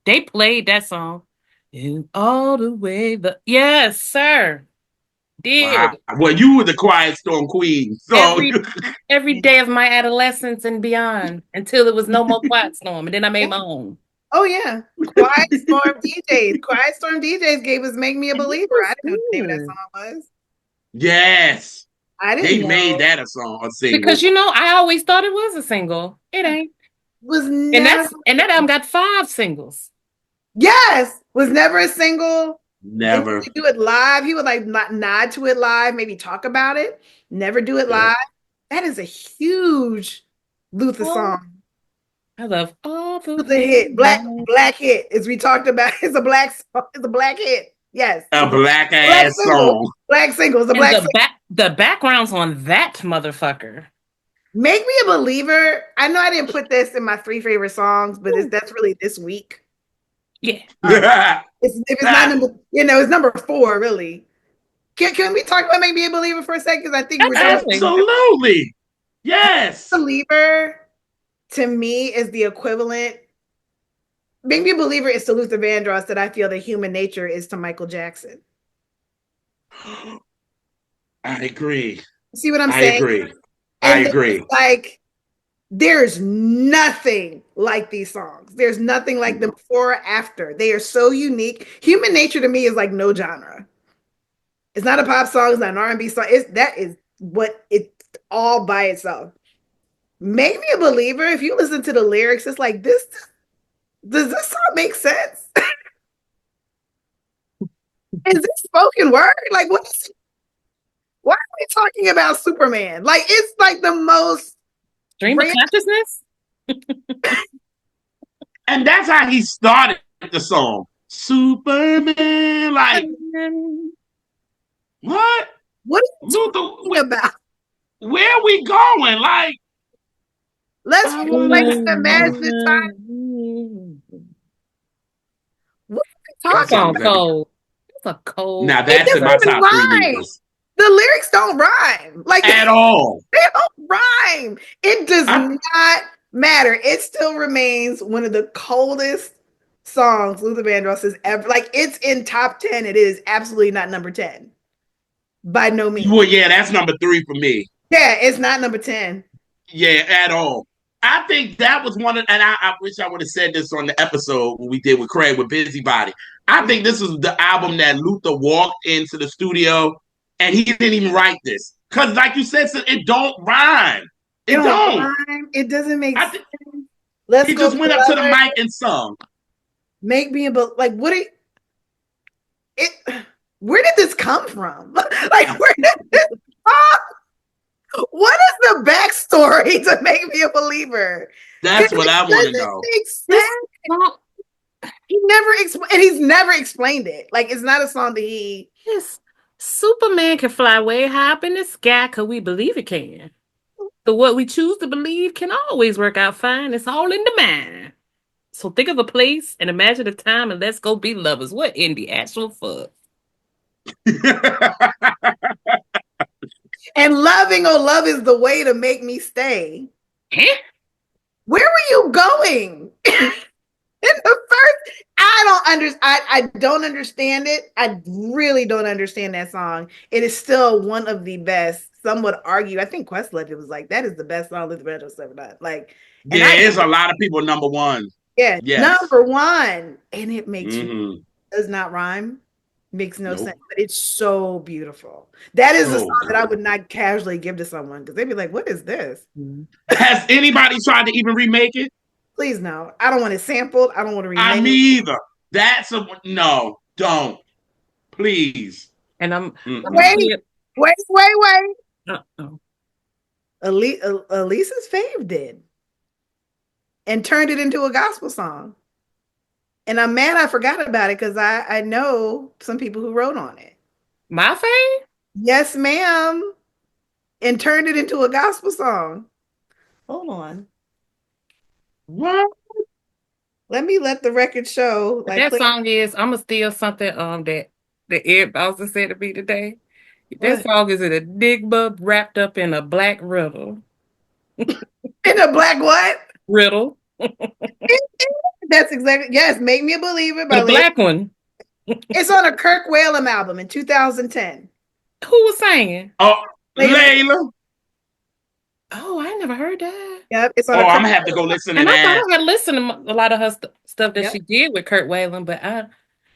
they played that song. In all the way yes, sir. Wow. Did. Well, you were the Quiet Storm Queen. So Every every day of my adolescence and beyond until it was no more Quiet Storm. And then I made my own. Oh yeah, Quiet Storm DJs. Quiet Storm DJs gave us "Make Me a And it Believer." I was didn't know what the name of that good. song was. yes. I didn't They made know. that a song, a single. Because I always thought it was a single. It ain't. Was And never. that album got 5 singles. Yes, was never a single. Didn't Never. really do it live. He would like nod to it live, maybe talk about it. Never do it Yep. live. That is a huge Luther Oh, song. I love all the Luther way. hit, black hit, as we talked about. It's a black song. It's a black hit. Yes, A it's a black black ass single. song. Black single. It's a And black single. the backgrounds on that motherfucker. Make Me a Believer. I know I didn't put this in my 3 favorite songs, but Ooh, that's really this week. yeah. Um, if it's not number, it's number 4, really. Can we talk about Make Me a Believer for a second? Because I think we're talking Absolutely. Absolutely. Yes. Believer to me is the equivalent. Make Me a Believer is to Luther Vandross that I feel that Human Nature is to Michael Jackson. I agree. See what I'm I saying? agree. I And it's agree. like there's nothing like these songs. There's nothing like them before or after. They are so unique. Human Nature to me is like no genre. It's not a pop song. It's not an R&B song. That is what it's all by itself. Make Me a Believer. If you listen to the lyrics, it's like this. Does this song make sense? Is this spoken word? Like, why are we talking about Superman? Like, it's like the most Stream of random. consciousness? And that's how he started the song. Superman. Like, what? What are you Luther, talking about? where are we going? Like, Let's I like wanna. imagine the time. What are we That talking Okay, song about? let me. cold. That's a cold. Now It that's in doesn't my even top three rhyme. Luthers The lyrics don't rhyme. Like at all. they don't rhyme. It does I, not matter. It still remains one of the coldest songs Luther Vandross has ever. Like it's in top 10. It is absolutely not number 10 by no well, means. yeah, that's number three for me. Yeah, it's not number 10. Yeah, at all. I think that was one of, and I wish I would have said this on the episode when we did with Craig with Busybody. I think this is the album that Luther walked into the studio and he didn't even write this. Because, like you said, it don't rhyme. It It don't don't. rhyme. It doesn't make I sense. think Let's he go just be went up to the lover. mic and sung. Make me a like what it, it where did this come from? Like where did this what is the backstory to make me a believer? Because That's what it I want to doesn't know. make This sense. song He never and he's never explained it. Like it's not a song that he is Superman can fly way high up in the sky because we believe it can. But what we choose to believe can always work out fine. It's all in the mind. So think of a place and imagine a time and let's go be lovers. What in the actual fuck? and loving oh love is the way to make me stay. Huh? Where were you going? In the first, I don't understand it. I really don't understand that song. It is still one of the best. Some would argue. I think Questlove was like that is the best song Luther Vandross ever done. Like, and I There is a lot of people number one. yeah, Yes. number one, and it makes Mm-hmm. does not rhyme, makes no sense, Nope. but it's so beautiful. That is a So song that I good. would not casually give to someone because they'd be like, "What is this?" Mhm. Has anybody tried to even remake it? Please no, I don't want it sampled. I don't want to I remake me it. either. That's a no. Don't please. And I'm gonna Mm-mm. Wait, see it. wait. Uh-oh. Elisa's fave did and turned it into a gospel song. And I'm mad I forgot about it because I know some people who wrote on it. My fave? Yes, ma'am. And turned it into a gospel song. Hold on. What? Let me let the record show. Like, That play song is I'm gonna steal something that Ed Bowser said to me today. That what? song is an enigma wrapped up in a black riddle. In a black what? Riddle. That's exactly, yes, Make Me a Believer But by a Lady. black one. It's on a Kirk Whalum album in 2010. Who was singing? Oh, Layla. Layla. Oh, I ain't never heard that. Yep, it's on Oh, a I'm Kirk gonna have to go Whalum. listen to And I thought that. I had listened to a lot of her stuff that Yep. she did with Kurt Whalen, but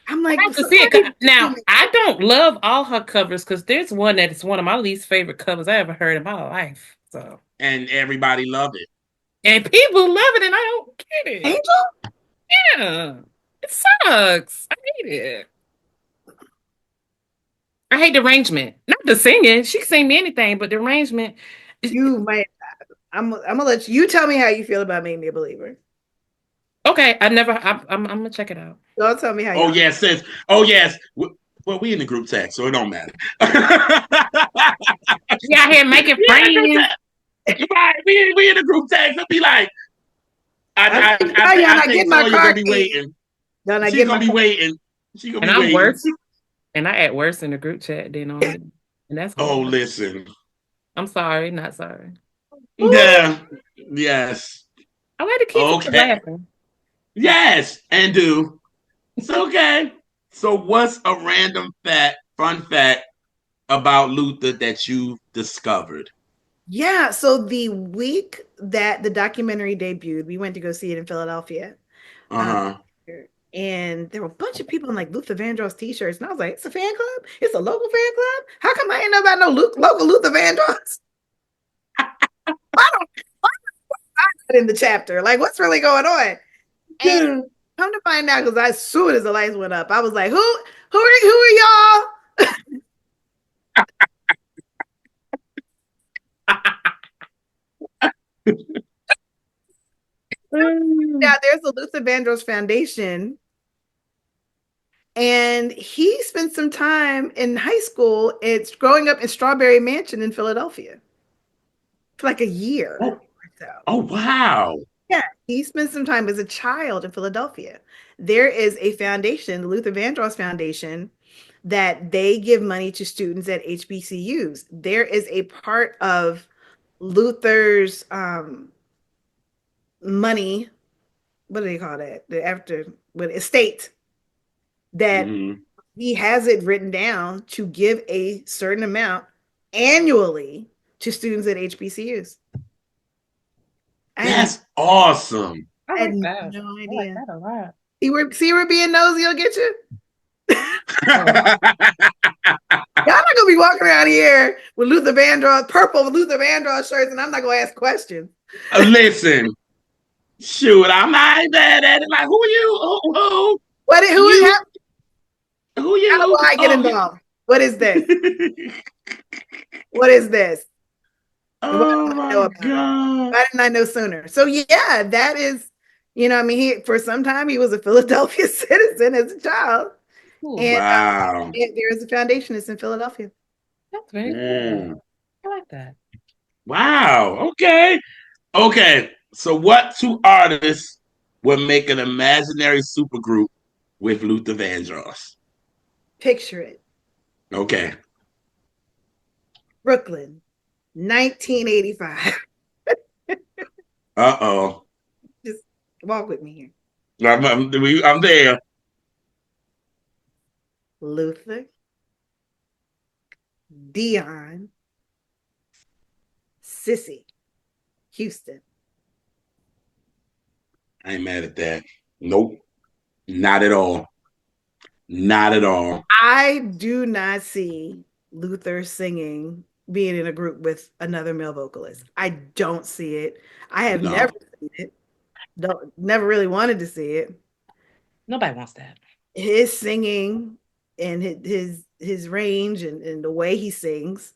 I'm I like, have to see it. somebody Now, I don't love all her covers because there's one that is one of my least favorite covers I ever heard in my life. So, And everybody love it. and people love it, and I don't get it. Angel? Yeah, it sucks. I hate it. I hate the arrangement, not the singing. She can sing me anything, but the arrangement. You might. I'm gonna let you tell me how you feel about Make Me a Believer. Okay, I never. I'm gonna check it out. Don't tell me how Oh y'all. yes, sis. Oh yes. Well, we in the group text, so it don't matter. She out here making We in the group friends. text. Right. We in the group text. It'll be like, I'm like, no, y'all I not think getting my Toya gonna car be keys. waiting. Y'all not She getting my gonna be car. waiting. She gonna And be I'm waiting. worse. And I act worse in the group chat than on it. And that's Oh, horrible. listen. I'm sorry, not sorry. Ooh, Yeah. Yes. I like to keep people Okay. laughing. Yes. And do. It's okay. So, what's a random fact, fun fact about Luther that you discovered? yeah. So the week that the documentary debuted, we went to go see it in Philadelphia. Uh Um, huh. and there were a bunch of people in like Luther Vandross t-shirts. And I was like, it's a fan club? It's a local fan club? How come I ain't know about no local Luther Vandross? Why don't I put in the chapter? Like, what's really going on? And Yeah. come to find out, because as soon as the lights went up, I was like, who are y'all? Now there's a Luther Vandross Foundation, And he spent some time in high school. It's growing up in Strawberry Mansion in Philadelphia for like a year Oh, or so. oh wow. Yeah, he spent some time as a child in Philadelphia. There is a foundation, the Luther Vandross Foundation, that they give money to students at HBCUs. There is a part of Luther's money, what do they call that? The after what estate that Mm-hmm. he has it written down to give a certain amount annually to students at HBCUs. I had, That's awesome. I I had like that. no I like idea. that a lot. See where being nosy will get you? Oh, Y'all not gonna be walking around here with Luther Vandross, purple Luther Vandross shirts, and I'm not gonna ask questions. Listen, shoot, I'm not bad at it. Like, who you? Who is You? how, Who how do you? I get involved? What is this? What is this? And why Oh don't I my know about it? God. Why didn't I know sooner? So yeah, that is, I mean, he for some time he was a Philadelphia citizen as a child, cool. and Wow. there is a foundation. It's in Philadelphia. That's very cool. Mm. I like that. Wow. Okay. Okay. So, what two artists would make an imaginary supergroup with Luther Vandross? Picture it, Okay. Brooklyn, 1985. Uh-oh. Just walk with me here. I'm there. Luther, Dion, Sissy, Houston. I ain't mad at that. Nope. Not at all. Not at all. I do not see Luther singing, being in a group with another male vocalist. I don't see it. I have never No. seen it. Don't never really wanted to see it. Nobody wants that. His singing and his range and the way he sings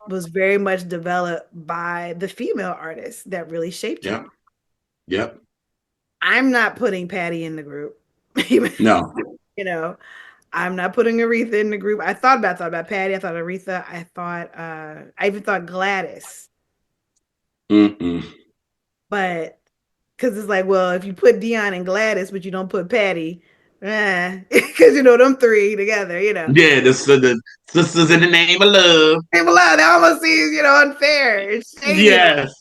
was very much developed by the female artists that really shaped Yep. him. Yep. I'm not putting Patty in the group. you No. know, I'm not putting Aretha in the group. I thought about Patty. I thought Aretha. I even thought Gladys. Mm-mm. But because it's like, well, if you put Dion and Gladys, but you don't put Patty, because them three together, Yeah, the sisters in the name of love. People love that almost seems, unfair. It's shady. Yes.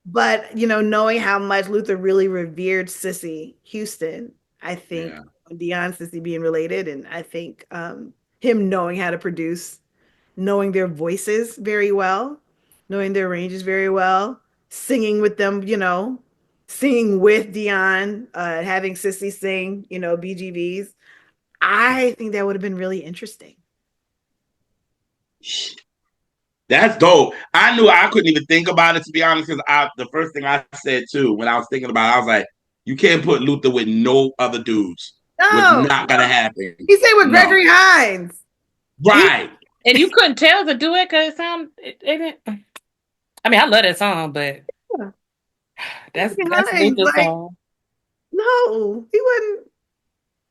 But knowing how much Luther really revered Sissy Houston, I think Yeah. Dion Sissy being related, and I think him knowing how to produce, knowing their voices very well, knowing their ranges very well, singing with them, singing with Dion, having Sissy sing, BGVs. I think that would have been really interesting. That's dope. I knew I couldn't even think about it, to be honest, because the first thing I said too when I was thinking about it, I was like, you can't put Luther with no other dudes. Was No, not gonna happen. he said with No. Gregory Hines. Right. And you couldn't tell the duet because it didn't. I mean, I love that song, but Yeah. that's Gregory Hines, Luther's like, song. no, he wasn't.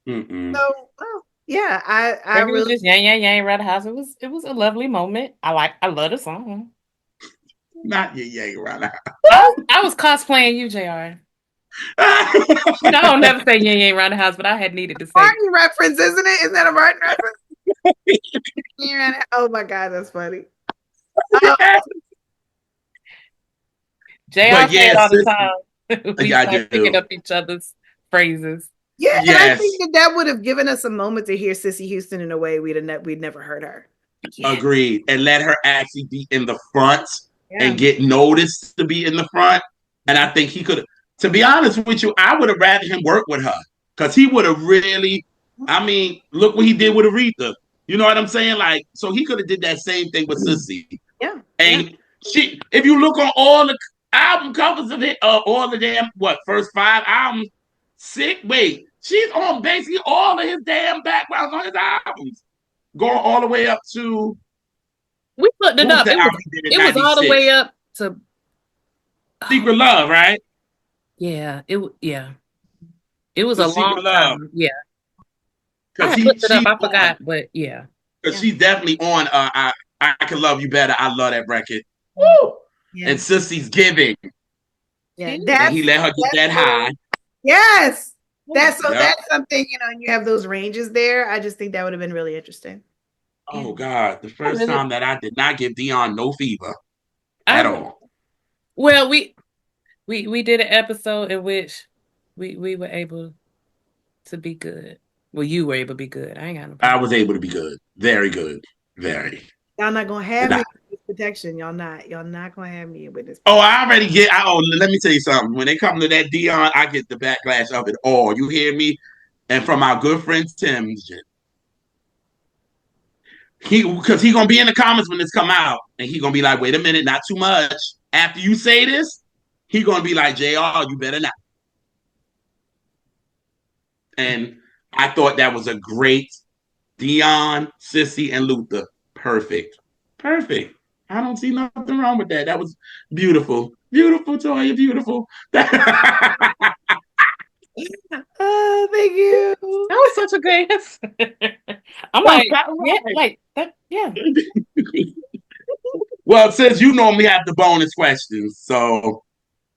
Mm-mm. So, well, yeah, I Gregory was really just yang yang yang around the house. It was a lovely moment. I love the song. Not your yang right I was cosplaying you, Jr. I don't never say yang yang around the house, but I had needed to say it. Martin reference, isn't it? Isn't that a Martin reference? Yeah. Oh my God, that's funny. JR But say it yes, all the time. We I start picking do. up each other's phrases. Yeah, and I Yes. think that would have given us a moment to hear Sissy Houston in a way we'd never heard her. Yeah. Agreed. And let her actually be in the front Yeah. and get noticed to be in the front. And I think he could, to be honest with you, I would have rather him work with her because he would have really, I mean, look what he did with Aretha. You know what I'm saying? Like, so he could have did that same thing with Sissy. Yeah. And she, if you look on all the album covers of it, all the damn, first 5 albums, she's on basically all of his damn backgrounds on his albums. Going all the way up to We looked it what was up. the album he did in It was all the 96? way up to Secret Love, right? yeah. It was The a Secret long Love. time. Yeah. I because had looked it up. she's I on, forgot, but yeah. because Yeah. she's definitely on. I can love you better. I love that record. Yeah. Woo! Yeah. And Sissy's giving, Yeah. and he let her get that high. Yes. Yep. That's something, and you have those ranges there. I just think that would have been really interesting. Yeah. Oh God, the I first really, time that I did not give Dion no fever I at re- all. well, we did an episode in which we were able to be good. Well, you were able to be good. I ain't got no I problem. was able to be good, very good, very. Y'all not gonna have And me I, with this protection. Y'all not gonna have me with this oh, protection. I already get. Oh, let me tell you something. When they come to that Dion, I get the backlash of it all. You hear me? And from our good friend Tim, he gonna be in the comments when this come out, and he gonna be like, "Wait a minute, not too much." After you say this, he gonna be like, "Jr., you better not." And I thought that was a great Dion, Sissy, and Luther. Perfect, perfect. I don't see nothing wrong with that. That was beautiful, beautiful, Toya, beautiful. Oh, thank you. That was such a great answer. I'm Well, like, yeah, like that, yeah. well, since you normally have the bonus questions, so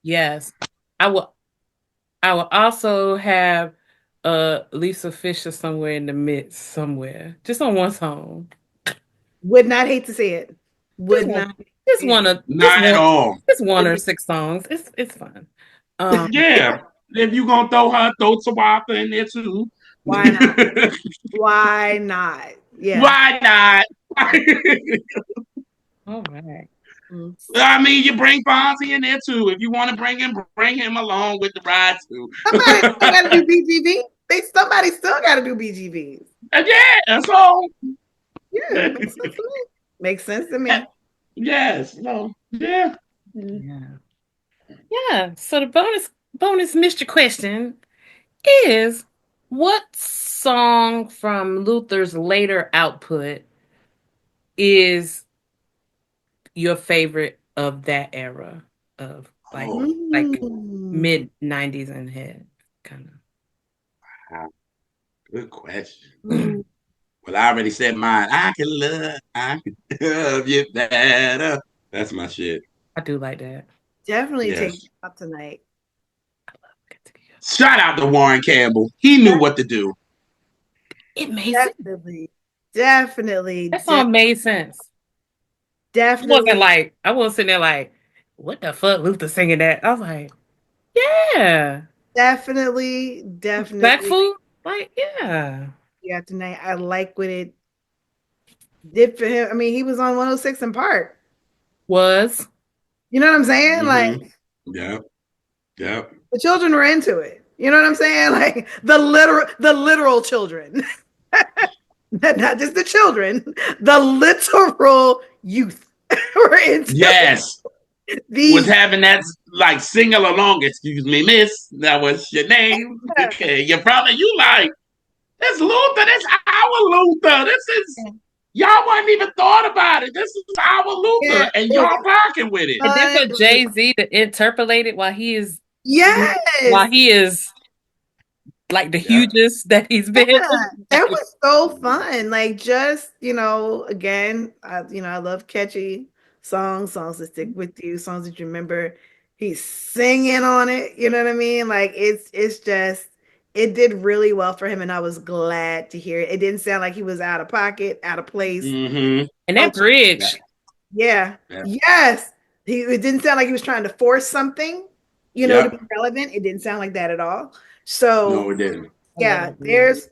Yes. I will I will also have Lisa Fisher somewhere in the midst, somewhere. Just on one song. Would not hate to see it. Just Would one not just see one it. of not at all. just one or six songs. It's fun. Yeah, if you gonna throw Tawaka in there too, Why not? Why not? Yeah. why not? All right. Mm. I mean, you bring Fonzie in there too. If you want to bring him along with the ride too. Somebody still got to do BGV. Somebody still got to do BGVs. Yeah, so Yeah, makes sense to me. Makes sense to me. yes, no, yeah. Mm. Yeah. Yeah. So the bonus mystery question is, what song from Luther's later output is your favorite of that era of Oh, like Mm. mid 90s and head kind wow, good question. of. Mm. Well, I already said mine. I can love you better. That's my shit. I do like that. Definitely take Yes. it out tonight. Shout out to Warren Campbell. He knew what to do. It made sense. Definitely. Definitely. That song made sense. It wasn't Definitely. like I wasn't sitting there like, what the fuck, Luther singing that? I was like, yeah, Definitely. Definitely. respectful, like yeah, Yeah, tonight. I like what it did for him. I mean, he was on 106 in Park. was You know what I'm saying? Mm-hmm. Like Yep. Yep. the children were into it. You know what I'm saying? Like the literal children. Not just the children, the literal youth were into Yes. Was these. having that like sing along. Excuse me, miss. That was your name. Okay, your brother. You like this Luther. This our Luther. This is y'all wasn't even thought about it. This is our Yeah, Luther, and it was y'all rocking with it. and then fun. for Jay Z to interpolate it while Yes. he is like the Yeah. hugest that he's been. Yeah, that was so fun. Like just, again, I love catchy songs that stick with you, songs that you remember. He's singing on it, you know what I mean? Like it's just it did really well for him and I was glad to hear it. It didn't sound like he was out of pocket, out of place. Mm-hmm. And that Folks, Yeah. bridge, yeah. Yeah. Yes. It didn't sound like he was trying to force something, to be Yep. relevant. It didn't sound like that at all. No, So it didn't. I love yeah, that bridge. there's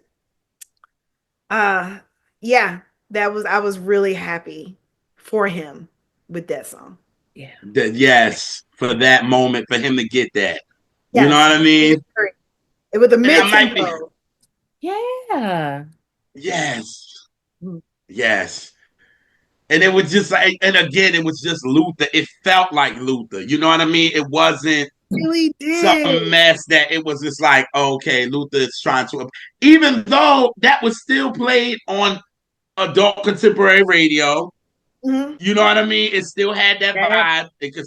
uh yeah, I was really happy for him with that song. Yeah, Yes, for that moment, for him to get that. You know Yes. what I mean? It was a And I mid might be. tempo. yeah. Yes. Yes. And it was just like, and again, it was just Luther. It felt like Luther. You know what I mean? It wasn't Really some did. mess that it was just like, okay, Luther is trying to, even though that was still played on adult contemporary radio. Mhm. You know what I mean? It still had that Yeah. vibe. It could,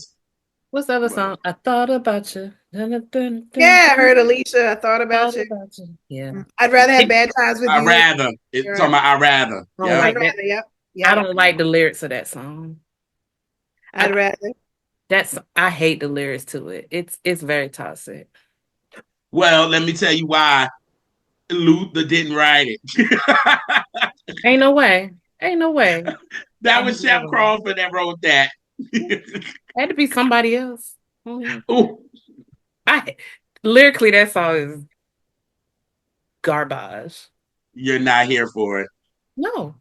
What's the other But song? I thought about you. Dun, dun, dun, dun, Yeah, I dun. heard Alicia. I thought about Thought you. about you. Yeah. I'd rather have It, bad times with I you. rather. It's You're talking right. about I rather. I don't Yep. I'd like that. rather. Yep. I Yep. don't like the lyrics of that song. I, I'd rather. I hate the lyrics to it. It's very toxic. Well, let me tell you why Luther didn't write it. Ain't no way. Ain't no way. That Ain't was no Chef way. Crawford that wrote that. Had to be somebody else. Oh, Ooh, I lyrically that song is garbage. you're not here for it. No.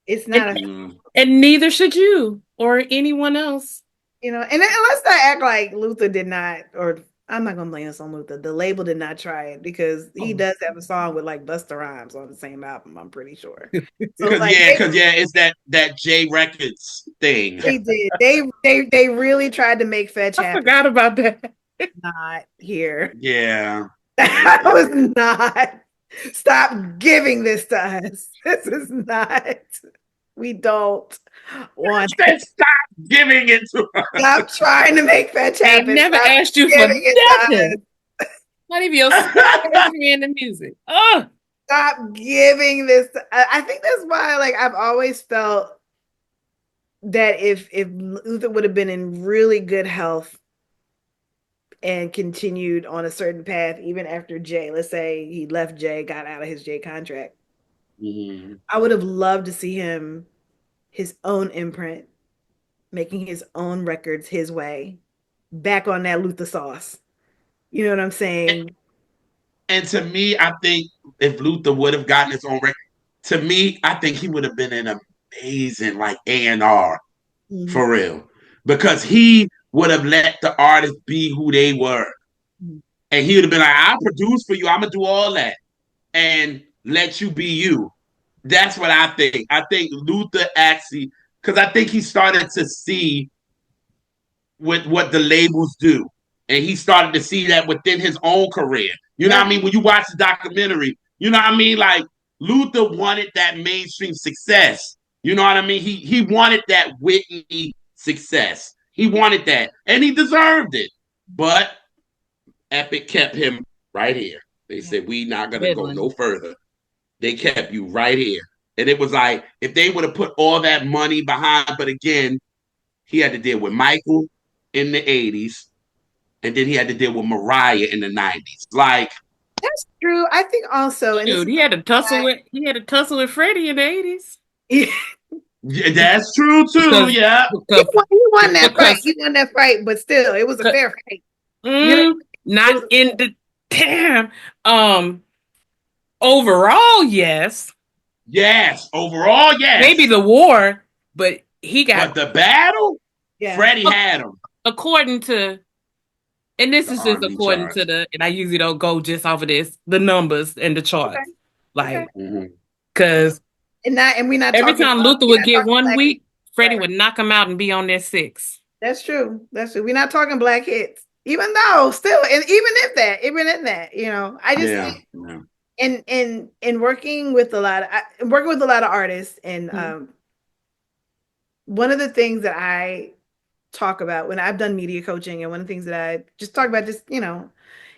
It's And, not a, Mm. and neither should you or anyone else. and let's not act like Luther did not, or I'm not gonna blame this on Luther. The label did not try it because he Oh. does have a song with like Busta Rhymes on the same album. I'm pretty sure. So Because like yeah, because yeah, it's that J Records thing. they did. They really tried to make fetch I happen. forgot about that. Not here. Yeah. That was not. Stop giving this to us. This is not. We don't want Said stop giving it to her. Stop trying to make fetch I ain't happen. never Stop asked you for giving it to nothing. us. Not even your best friend in music. Oh, Stop giving this. I think that's why, like, I've always felt that if Luther would have been in really good health and continued on a certain path, even after Jay, let's say he left Jay, got out of his Jay contract, Mhm. I would have loved to see him his own imprint, making his own records his way, back on that Luther sauce. You know what I'm And, saying? and to me, I think if Luther would have gotten his own record, to me, I think he would have been an amazing like A&R Mhm. for real. Because he would have let the artists be who they were. And he would have been like, I'll produce for you, I'm gonna do all that and let you be you. That's what I think. I think Luther actually, because I think he started to see with what the labels do. And he started to see that within his own career. You know Yeah. what I mean? When you watch the documentary, you know what I mean? Like Luther wanted that mainstream success. You know what I mean? He wanted that Whitney success. He wanted that. And he deserved it. But Epic kept him right here. They Yeah. said, we not gonna go Midland. no further. They kept you right here. And it was like, if they would have put all that money behind, but again, he had to deal with Michael in the 80s, and then he had to deal with Mariah in the 90s. Like, That's true. I think also, and this Dude, is he had a tussle with Freddie in the 80s. yeah, yeah, that's true too. Because Yeah. because he won that fight. because He won that fight, but still, it was a fair fight. You know, it not was in the damn um overall, yes. Yes. Overall, Maybe yes. the war, but he got But the battle, yeah. Freddie had him. according to and this The is just R&B according to charts. the and I usually don't go just off of this, the numbers and the Okay. charts. Okay. Like Mm-hmm. because And we're not every talking time Luther we're would not get talking one black hits. week, Freddie Right. would knock him out and be on their six. That's true. That's true. We're not talking black hits. Even though still, and even in that, I just Yeah. think Yeah. in working with working with a lot of artists, and Mhm. one of the things that I talk about when I've done media coaching, and one of the things that I just talk about, just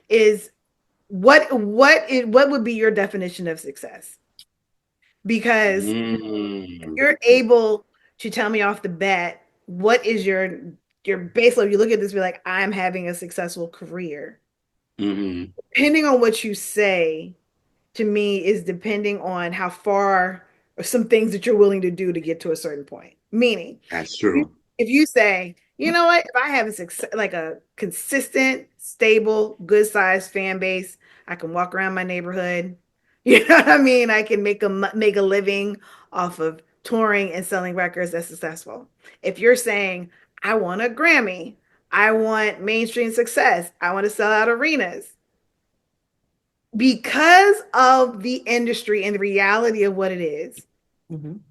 is what would be your definition of success? Because if Mm-hmm. you're able to tell me off the bat what is your baseline, you look at this, be like, I'm having a successful career. Mm-hmm. Depending on what you say, to me, is depending on how far or some things that you're willing to do to get to a certain point. Meaning, That's if you, true. if you say, you know what, if I have a success, like a consistent, stable, good sized fan base, I can walk around my neighborhood. You know what I mean? I can make a living off of touring and selling records that's successful. If you're saying, I want a Grammy, I want mainstream success, I want to sell out arenas, because of the industry and the reality of what it is, Mhm.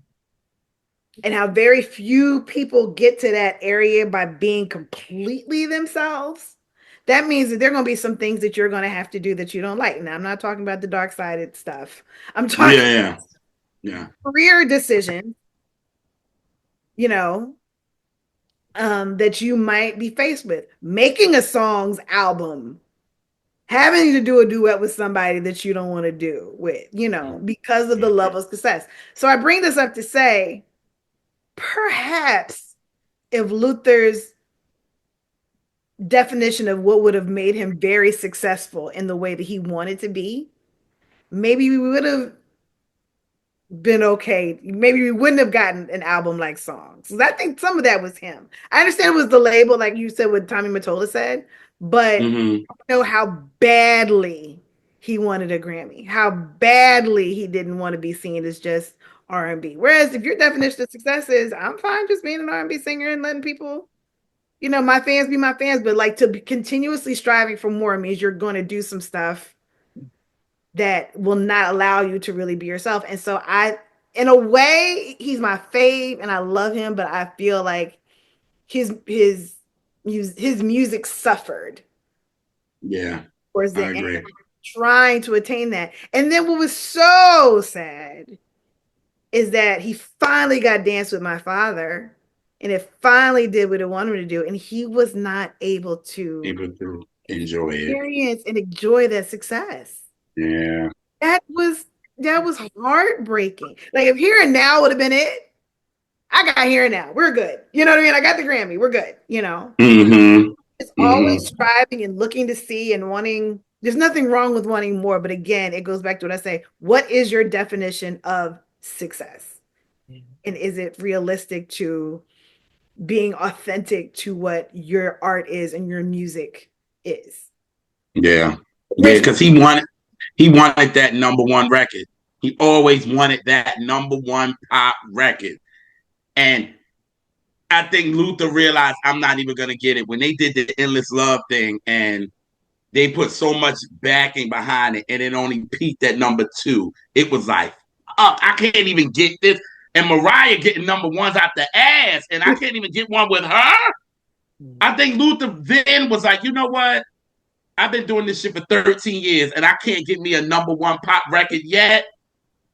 and how very few people get to that area by being completely themselves, that means that there are going to be some things that you're going to have to do that you don't like. Now, I'm not talking about the dark sided stuff. I'm talking Yeah. Yeah. Yeah. career decisions, you know, that you might be faced with. Making a song's album, having to do a duet with somebody that you don't want to do with, because of the level of success. So I bring this up to say, perhaps if Luther's definition of what would have made him very successful in the way that he wanted to be, maybe we would have been okay. Maybe we wouldn't have gotten an album like Songs. I think some of that was him. I understand it was the label, like you said, what Tommy Mottola said, but I know how badly he wanted a Grammy, how badly he didn't want to be seen as just R&B. Whereas if your definition of success is, I'm fine just being an R&B singer and letting people, my fans be my fans, but like to be continuously striving for more means you're going to do some stuff that will not allow you to really be yourself. And so in a way, he's my fave and I love him, but I feel like his music suffered. Yeah. Towards the I agree. end, trying to attain that. And then what was so sad is that he finally got Dance with My Father and it finally did what it wanted him to do. And he was not able to enjoy it. Experience and enjoy that success. Yeah. That was heartbreaking. Like if Here and Now would have been it, I got Here and Now. We're good. You know what I mean? I got the Grammy. We're good. It's always striving and looking to see and wanting. There's nothing wrong with wanting more, but again, it goes back to what I say. What is your definition of success? And is it realistic to being authentic to what your art is and your music is? Yeah. Yeah, because he wanted that number one record. He always wanted that number one pop record. And I think Luther realized I'm not even going to get it. When they did the Endless Love thing and they put so much backing behind it and it only peaked at number 2, it was like, oh, I can't even get this. And Mariah getting number ones out the ass and I can't even get one with her. I think Luther then was like, you know what? I've been doing this shit for 13 years and I can't get me a number one pop record yet.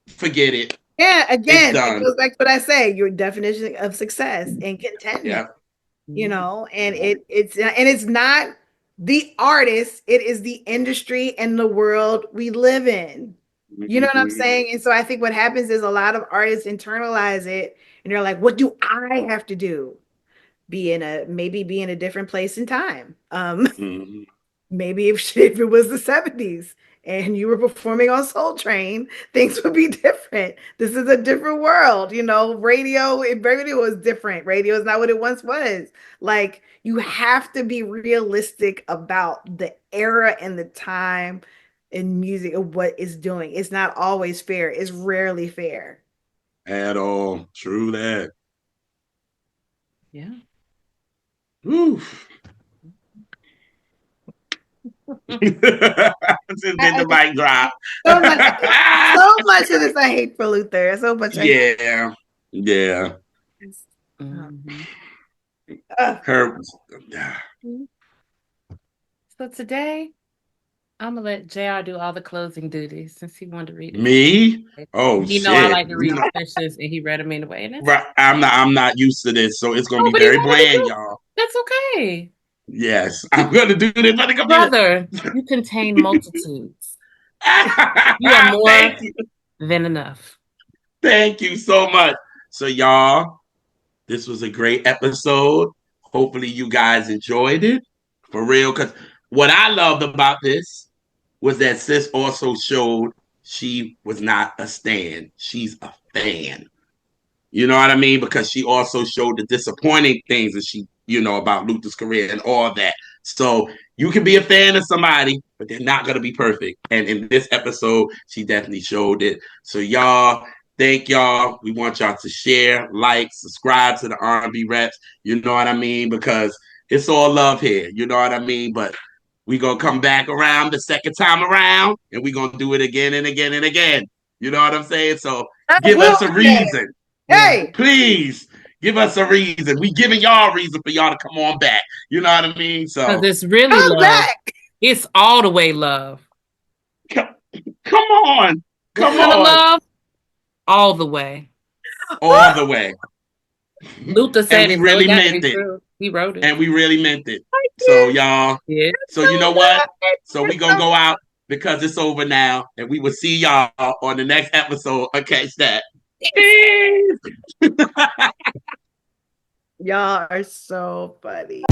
Forget it. Yeah, again, it goes back to what I say, your definition of success and contentment. Yeah. And it's not the artist, it is the industry and the world we live in. You know what I'm saying? And so I think what happens is a lot of artists internalize it and they're like, what do I have to do? Maybe be in a different place in time. Maybe if it was the 70s and you were performing on Soul Train, things would be different. This is a different world, radio was different. Radio is not what it once was. Like you have to be realistic about the era and the time in music of what it's doing. It's not always fair. It's rarely fair. At all. True that. Yeah. Oof. Just did the mic drop. So much of this I hate for Luther. So much. Yeah. So today, I'm gonna let JR do all the closing duties since he wanted to read it. Me? Oh, shit. I like to read questions, and he read them anyway. And right. I'm not used to this, so it's gonna be very bland, y'all. That's okay. Yes, I'm gonna do this for the computer. Brother, you contain multitudes. You are more than enough. Thank you so much. So, y'all, this was a great episode. Hopefully, you guys enjoyed it. For real, because what I loved about this was that sis also showed she was not a stan. She's a fan. You know what I mean? Because she also showed the disappointing things that she, about Luther's career and all that. So you can be a fan of somebody, but they're not going to be perfect. And in this episode, she definitely showed it. So y'all, thank y'all. We want y'all to share, like, subscribe to the R&B Reps. You know what I mean? Because it's all love here. You know what I mean? But we're going to come back around the second time around, and we're going to do it again and again and again. You know what I'm saying? So give us a reason. Hey, please give us a reason. We giving y'all a reason for y'all to come on back. You know what I mean? So because it's really love. Back. It's all the way love. Come on. Love all the way. All the way. Luther And said we it, so it really got to be meant it. true. He wrote it. And we really meant it. So y'all, Yeah. so you know what? So we gonna go out because it's over now, and we will see y'all on the next episode of Catch That. Y'all are so funny.